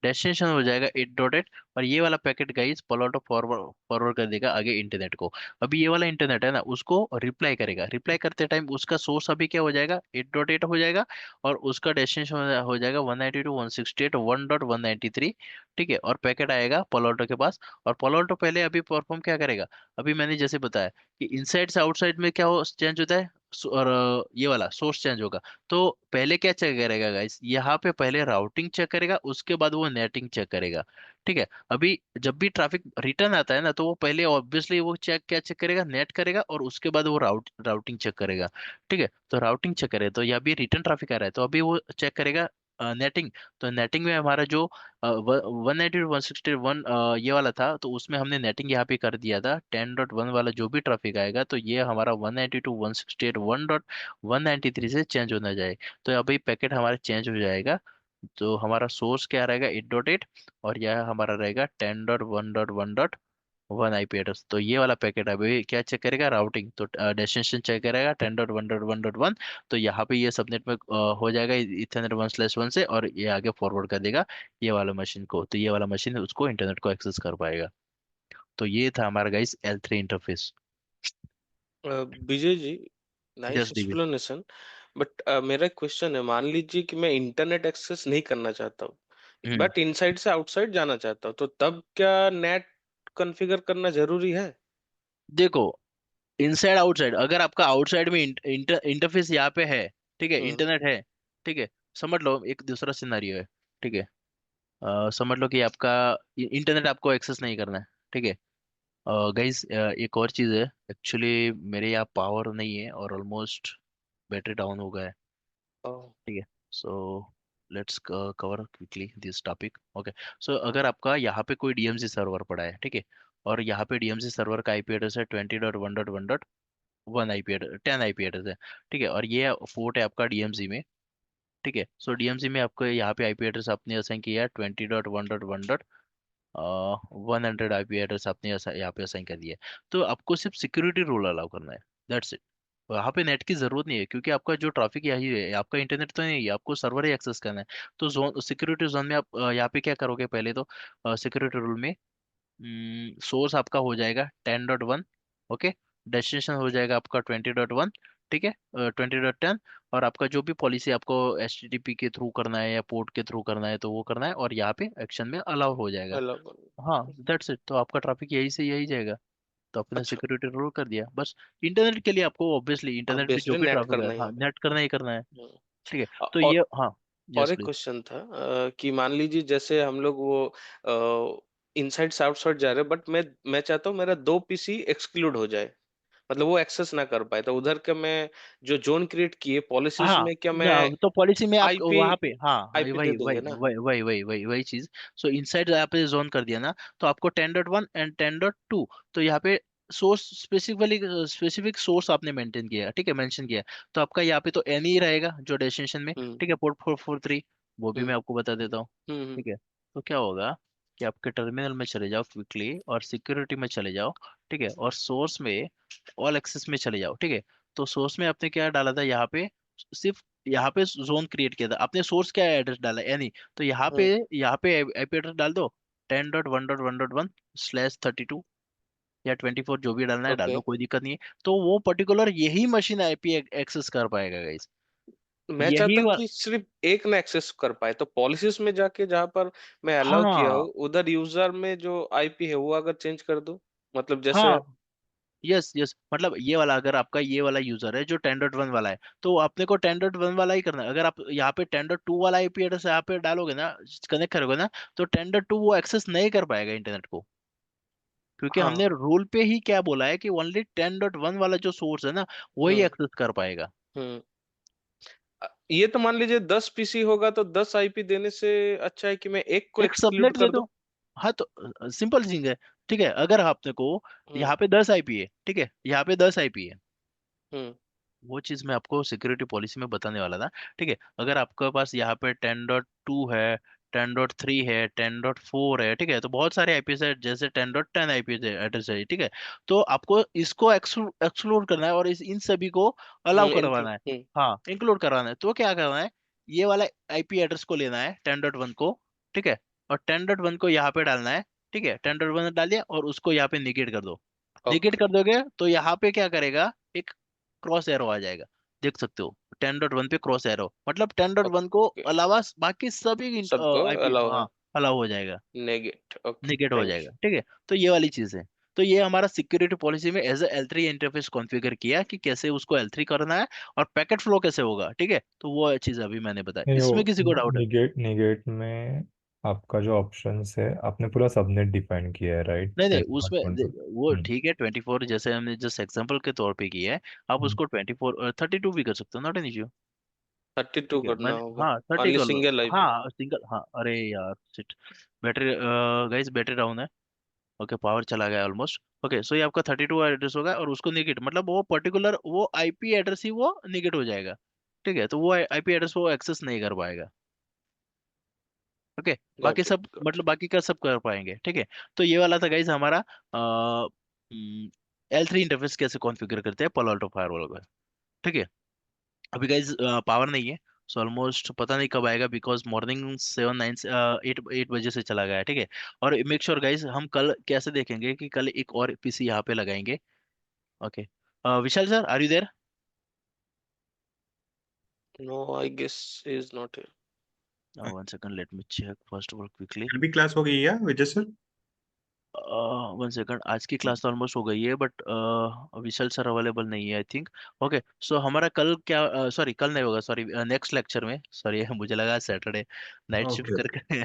डेस्टिनेशन हो जाएगा 8.8, और ये वाला पैकेट गाइस पलोटो फॉरवर्ड फॉरवर्ड कर देगा आगे इंटरनेट को। अभी ये वाला इंटरनेट है ना, उसको रिप्लाई करेगा, रिप्लाई करते टाइम उसका सोर्स अभी क्या हो जाएगा, 8.8 हो जाएगा, और उसका डेस्टिनेशन हो जाएगा 192.168.1.193, ठीक है। और पैकेट आएगा पलोटो के पास, और पलोटो पहले अभी परफॉर्म क्या करेगा, अभी मैंने जैसे बताया कि इनसाइड से आउटसाइड में क्या हो चेंज होता है, और ये वाला सोर्स चेंज होगा। तो पहले क्या चेक करेगा गाइस, यहाँ पे पहले राउटिंग चेक करेगा, उसके बाद वो नेटिंग चेक करेगा, ठीक है। अभी जब भी ट्रैफिक रिटर्न आता है ना, तो वो पहले ऑब्वियसली वो क्या चेक करेगा, नेट करेगा, और उसके बाद वो राउटिंग चेक करेगा, ठीक है। तो राउटिंग चेक करे, तो यहाँ भी रिटर्न ट्रैफिक आ रहा है, तो अभी वो चेक करेगा नेटिंग। तो नेटिंग में हमारा जो 192.168 ये वाला था, तो उसमें हमने नेटिंग यहाँ पे कर दिया था 10.1 वाला जो भी ट्रैफिक आएगा, तो ये हमारा 192.168.1.193 से चेंज होना जाए। तो अभी पैकेट हमारा चेंज हो जाएगा, तो हमारा सोर्स क्या रहेगा 8.8, और यह हमारा रहेगा 10.1.1.1 IP एड्रेस। तो ये वाला पैकेट अभी क्या चेक करेगा, राउटिंग, तो डेस्टिनेशन चेक करेगा 10.1.1.1, तो यहाँ पे ये सबनेट में हो जाएगा इथरनेट 1/1 से, और ये आगे फॉरवर्ड कर देगा ये वाला मशीन को, तो ये वाला मशीन उसको इंटरनेट को एक्सेस कर पाएगा। तो ये था हमारा guys L3 interface. Vijay ji, nice yes DB. Explanation. But मेरा क्वेश्चन है, मान लीजिए कि मैं इंटरनेट एक्सेस नहीं करना चाहता हूँ, हम्म बट इनसाइड से आउटसाइड जाना चाहता हूँ, तो तब क्या नेट कॉन्फ़िगर करना जरूरी है? देखो, इनसाइड आउटसाइड, अगर आपका आउटसाइड में इंटरफेस यहाँ पे है, ठीक है, हम्म इंटरनेट है, ठीक है, समझ लो एक दूसरा सिनेरियो है, ठीक है, समझ लो कि आपका इंटरनेट आपको एक्सेस नहीं करना है, ठीक है। गाइस, एक और चीज़ है, एक्चुअली मेरे यहाँ पावर नहीं है और ऑलमोस्ट बैटरी डाउन हो गया है, ओह, ठीक है। So let's cover quickly this topic. Okay, so अगर आपका यहाँ पे कोई डीएमसी सर्वर पड़ा है, ठीक है, और यहाँ पे डीएमसी सर्वर का आईपी एड्रेस है 20.1.1.1 आईपी एड्रेस, 10 आईपी एड्रेस है, ठीक है, और ये फोर्ट है आपका डीएमसी में, ठीक है। सो डीएमसी में आपको यहाँ पे आईपी एड्रेस आपने असाइन किया है 20.1.1.100 आईपी एड्रेस आपने यहाँ पे असाइन कर दिया है। तो आपको सिर्फ सिक्योरिटी रूल अलाउ करना है, दैट्स इट। वहाँ पे नेट की जरूरत नहीं है, क्योंकि आपका जो ट्रैफिक यही है, आपका इंटरनेट तो नहीं है, आपको सर्वर ही एक्सेस करना है। तो जोन, सिक्योरिटी जोन में आप यहाँ पे क्या करोगे, पहले तो सिक्योरिटी रूल में सोर्स आपका हो जाएगा 10.1, ओके, डेस्टिनेशन हो जाएगा आपका 20.1, ठीक है, 20.10, और आपका जो भी पॉलिसी आपको एचटीटीपी के थ्रू करना है या पोर्ट के थ्रू करना है तो वो करना है, और यहाँ पे एक्शन में अलाउ हो जाएगा। अलग। हाँ, दैट्स इट। तो आपका ट्रैफिक यही से यही जाएगा। तो आपने अच्छा, सिक्योरिटी रूल कर दिया बस। इंटरनेट के लिए आपको ऑब्वियसली इंटरनेट पे जो ऑब्वियसली भी नेट ट्रैफिक है, करना ही हाँ, होगा। नेट करना ही करना है, हम्म। ठीक है। अ- तो और ये, हाँ, और यस एक प्लीज। क्वेश्चन था कि मान लीजिए जैसे हम लोग वो इनसाइड से आउटसाइड जा रहे हैं, बट मैं चाहता हूँ मेरा 2 पीसी एक्सक्लूड हो जाए, मतलब वो एक्सेस ना कर पाए, तो उधर का मैं जो जोन क्रिएट किए पॉलिसीज हाँ, में क्या मैं तो पॉलिसी में आप आईपी वहाँ पे, हाँ हाँ, आईपी दे वही दूंगे वही ना? वही वही वही वही वही चीज। सो इनसाइड यहाँ पे जोन कर दिया ना, तो आपको 10.1 एंड 10.2, तो यहाँ पे सोर्स स्पेसिफिकली, स्पेसिफिक सोर्स आपने मेंटेन किया है, ठीक है, मेंशन किया है। तो आपका यहाँ पे तो एन ही रहेगा जो डेस्टिनेशन में, हम्म ठीक है, पोर्ट 443, वो भी हम्म मैं आपको बता देता हूँ, हम्म। ठीक है। तो क्या होगा कि आपके टर्मिनल में चले जाओ क्विकली, और सिक्योरिटी में चले जाओ, ठीक है, और सोर्स में ऑल एक्सेस में चले जाओ, ठीक है। तो सोर्स में आपने क्या डाला था यहाँ पे, सिर्फ यहाँ पे जोन क्रिएट किया था आपने, सोर्स क्या एड्रेस डाला है यानी, तो यहाँ पे आईपी एड्रेस डाल दो 10.1.1.1/32 या 24, जो भी डालना है डाल ओके, दो, कोई दिक्कत नहीं है। तो वो पर्टिकुलर यही मशीन आईपी एक्सेस कर पाएगा गाइस, मैं यही चाहता हूँ वा... कि सिर्फ एक ना एक्सेस कर पाए, तो पॉलिसीज में जाके जहां पर मैं अलाउ किया हूँ हाँ उधर यूजर में जो आईपी है वो अगर चेंज कर दूं, मतलब जैसे। हाँ, यस यस, मतलब ये वाला, अगर आपका ये वाला यूजर है जो 10.1 वाला है, तो आपने को 10.1 वाला ही करना है। अगर आप यहाँ पे 10.2 वाला आईपी एड्रेस यहाँ पे डालोगे ना, कनेक्ट करोगे ना, तो 10.2 वो एक्सेस नहीं कर पाएगा इंटरनेट को, क्योंकि हाँ। हमने रूल पे ही क्या बोला है कि ओनली 10.1 वाला जो सोर्स है ना, वही हम्म एक्सेस कर पाएगा। हम्म। ये तो मान लीजिए 10 पीसी होगा तो 10 आईपी देने से अच्छा है कि मैं एक को एक एक्सक्लूड सबनेट दे कर दूं। दो। हाँ, तो सिंपल चीज है, ठीक है। अगर आपने को हम्म यहाँ पे 10 आईपी है, ठीक है, यहाँ पे 10 आईपी है, हम्म वो चीज मैं आपको सिक्योरिटी पॉलिसी में बताने वाला था, ठीक है। अगर आपके पास यहाँ पे 10.2 है, 10.3 है, 10.4 है, ठीक है, तो बहुत सारे आईपी है, जैसे 10.10 आईपी एड्रेस है, ठीक है। तो आपको इसको एक्सक्लूड करना है और इन सभी को अलाउ इंक्लूड। करवाना है, हाँ, इंक्लूड करवाना है। तो क्या करना है, ये वाला आईपी एड्रेस को लेना है 10.1 को, ठीक है, और 10.1 को यहाँ पे डालना है, ठीक है, 10.1 डाल दिया और उसको यहाँ पे निगेट कर दो। निगेट ओके कर दोगे तो यहाँ पे क्या करेगा, एक क्रॉस एरो आ जाएगा, देख सकते हो 10.1 पे क्रॉस एरो, मतलब 10.1 को ओके, अलावा बाकी सभी सबको आईपी, अलाउ है। हाँ, अलाउ हो जाएगा, नेगेट, ओके, निगेट हो थैंक जाएगा, ठीक है। तो ये वाली चीज है। तो ये हमारा सिक्योरिटी पॉलिसी में as a L3 interface configure किया कि कैसे उसको L3 करना है, और पैकेट फ्लो कैसे होगा, ठीक है। तो वो चीज अभी मैंने बताया, नहीं, इसमें वो किसी को डाउट है? निगेट निगेट में आपका जो ऑप्शंस है, आपने पूरा सबनेट डिफाइन किया है, राइट? नहीं नहीं, टेन उसमें डॉट वन। वो ठीक है, 24 जैसे हमने जस्ट एग्जांपल के तौर पे किया है, आप हम्म। उसको 24 32 भी कर सकते हो, नॉट एन इश्यू, 32 ठीक है। करना मैंने, होगा? हाँ, 30 ओनली कर लो, सिंगल आईपी? हाँ, सिंगल, हाँ, अरे यार shit, battery, guys battery down है, ओके, पावर चला गया ऑलमोस्ट। ओके, सो ये आपका 32 एड्रेस होगा, और उसको निगेट, मतलब वो पर्टिकुलर वो आईपी एड्रेस ही वो निगेट हो जाएगा, ठीक है। तो वो आईपी एड्रेस वो एक्सेस नहीं कर पाएगा, ओके। बाकी गॉट सब, इट, गॉट मतलब बाकी का सब कर पाएंगे, ठीक है। तो ये वाला था गाइज हमारा L3 इंटरफेस कैसे कॉन्फ़िगर करते हैं Palo Alto फायरवॉल का, ठीक है। अभी गाइज पावर नहीं है, सो ऑलमोस्ट पता नहीं कब आएगा, बिकॉज मॉर्निंग 7 9 8 8 बजे से चला गया है, ठीक है। और मेक श्योर गाइज, हम कल कैसे देखेंगे कि कल एक और पीसी यहाँ पे लगाएंगे, okay. Vishal sir, are you there? No, I guess is not. One second, let me check first of all quickly. कल भी क्लास हो गई या विजय सर? वन सेकंड, आज की क्लास तो ऑलमोस्ट हो गई है, बट विशाल सर अवेलेबल नहीं है आई थिंक। ओके, सो हमारा कल क्या, सॉरी कल नहीं होगा, सॉरी नेक्स्ट लेक्चर में, सॉरी मुझे लगा सैटरडे नाइट शिफ्ट ओके करके।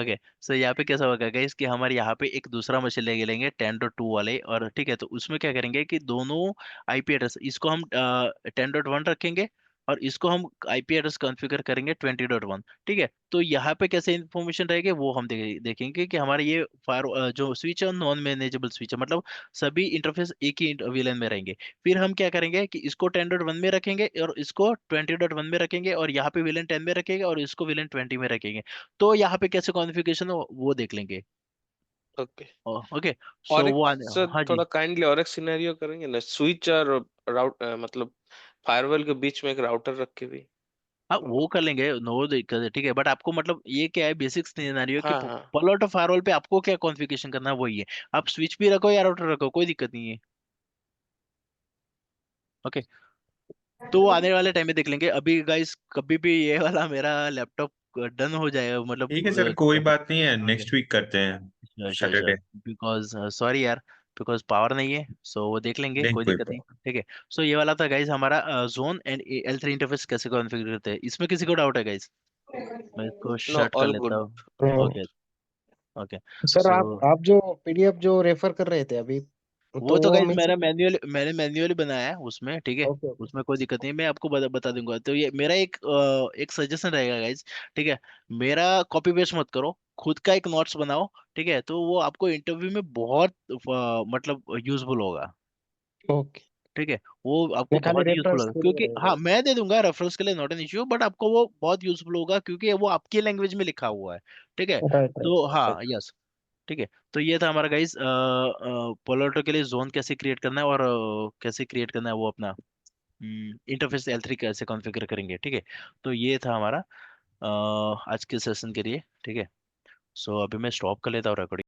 ओके, सो यहाँ पे कैसा होगा गाइस कि हमारे यहाँ पे एक दूसरा मशीन लेके लेंगे 10.2 वाले, और ठीक है, तो उसमें क्या करेंगे कि दोनों आईपी एड्रेस, इसको हम 10.1 रखेंगे और इसको हम आईपी एड्रेस कॉन्फ़िगर करेंगे 20.1। ठीक है, तो यहाँ पे कैसे इन्फॉर्मेशन रहेगी वो हम देखेंगे कि हमारे ये फायर जो स्विच है नॉन मैनेजेबल स्विच है, मतलब सभी इंटरफेस एक ही वीलन में रहेंगे। फिर हम क्या करेंगे कि इसको 10.1 में रखेंगे और इसको 20.1 में रखेंगे, और यहाँ पे विलन 10 में रखेंगे और इसको विलन 20 में रखेंगे। तो यहाँ पे कैसे कॉन्फ़िगरेशन हो वो देख लेंगे। ओके। ओके, और सो एक वो आने, सर हाँ जी। थोड़ा काइंडली और एक सिनेरियो करेंगे ना, स्विच और मतलब फायरवॉल के बीच में एक राउटर रख के भी। हाँ वो कर लेंगे, नो दिक्कत है, ठीक है, बट आपको मतलब ये क्या है, बेसिक सिनेरियो कि हाँ हाँ। पलट फायरवॉल पे आपको क्या कॉन्फ़िगरेशन करना है वही है। आप स्विच भी रखो या राउटर रखो, कोई दिक्कत नहीं है। ओके, तो वो आने वाले टाइम में देख लेंगे। अभी गाइस कभी भी ये वाला मेरा लैपटॉप डन हो जाएगा, मतलब ठीक है सर, कोई बात नहीं है, नेक्स्ट वीक करते हैं, sure sure sure, Saturday. Because sorry यार, बिकॉज पावर नहीं है, सो वो देख लेंगे, नहीं कोई कोई दिक्कत नहीं। बात। ठीक है, सो ये वाला था गाइस हमारा जोन एंड L3 इंटरफेस कैसे कॉन्फ़िगर करते हैं। इसमें किसी को डाउट है गाइस? मैं इसको नो, शट कर ऑल लेता गुड। हूँ। ओके ओके, सर सो आप जो पीडीएफ जो रेफर कर रहे थे अभी, वो तो तो वो गाइस मिल मेरा सकता मैंने मैन्युअली बनाया है उसमें, ठीक है, ओके ओके। उसमें कोई दिक्कत नहीं है, मैं आपको बता दूंगा। तो ये मेरा एक सजेशन रहेगा गाइस, ठीक है, मेरा कॉपी पेस्ट मत करो, खुद का एक नोट्स बनाओ, ठीक है, तो वो आपको इंटरव्यू में बहुत मतलब यूजफुल होगा। ओके, ठीक है, वो आपको मैं खाली बहुत यूजफुल रेफरेंस होगा, के लिए क्योंकि रहेगा। हाँ मैं दे दूंगा रेफरेंस के लिए, नॉट एन इश्यू, बट आपको वो बहुत यूजफुल होगा क्योंकि वो आपकी लैंग्वेज में लिखा हुआ है। ठीक है, राइट राइट तो हाँ राइट। यस, ठीक है, तो ये था हमारा गाइस पोलैटो के लिए जोन कैसे क्रिएट करना है, और कैसे क्रिएट करना है वो अपना इंटरफेस L3 कैसे कॉन्फ़िगर करेंगे। ठीक है, तो ये था हमारा आज के सेशन के लिए। ठीक है, सो अभी मैं स्टॉप कर लेता हूँ recording।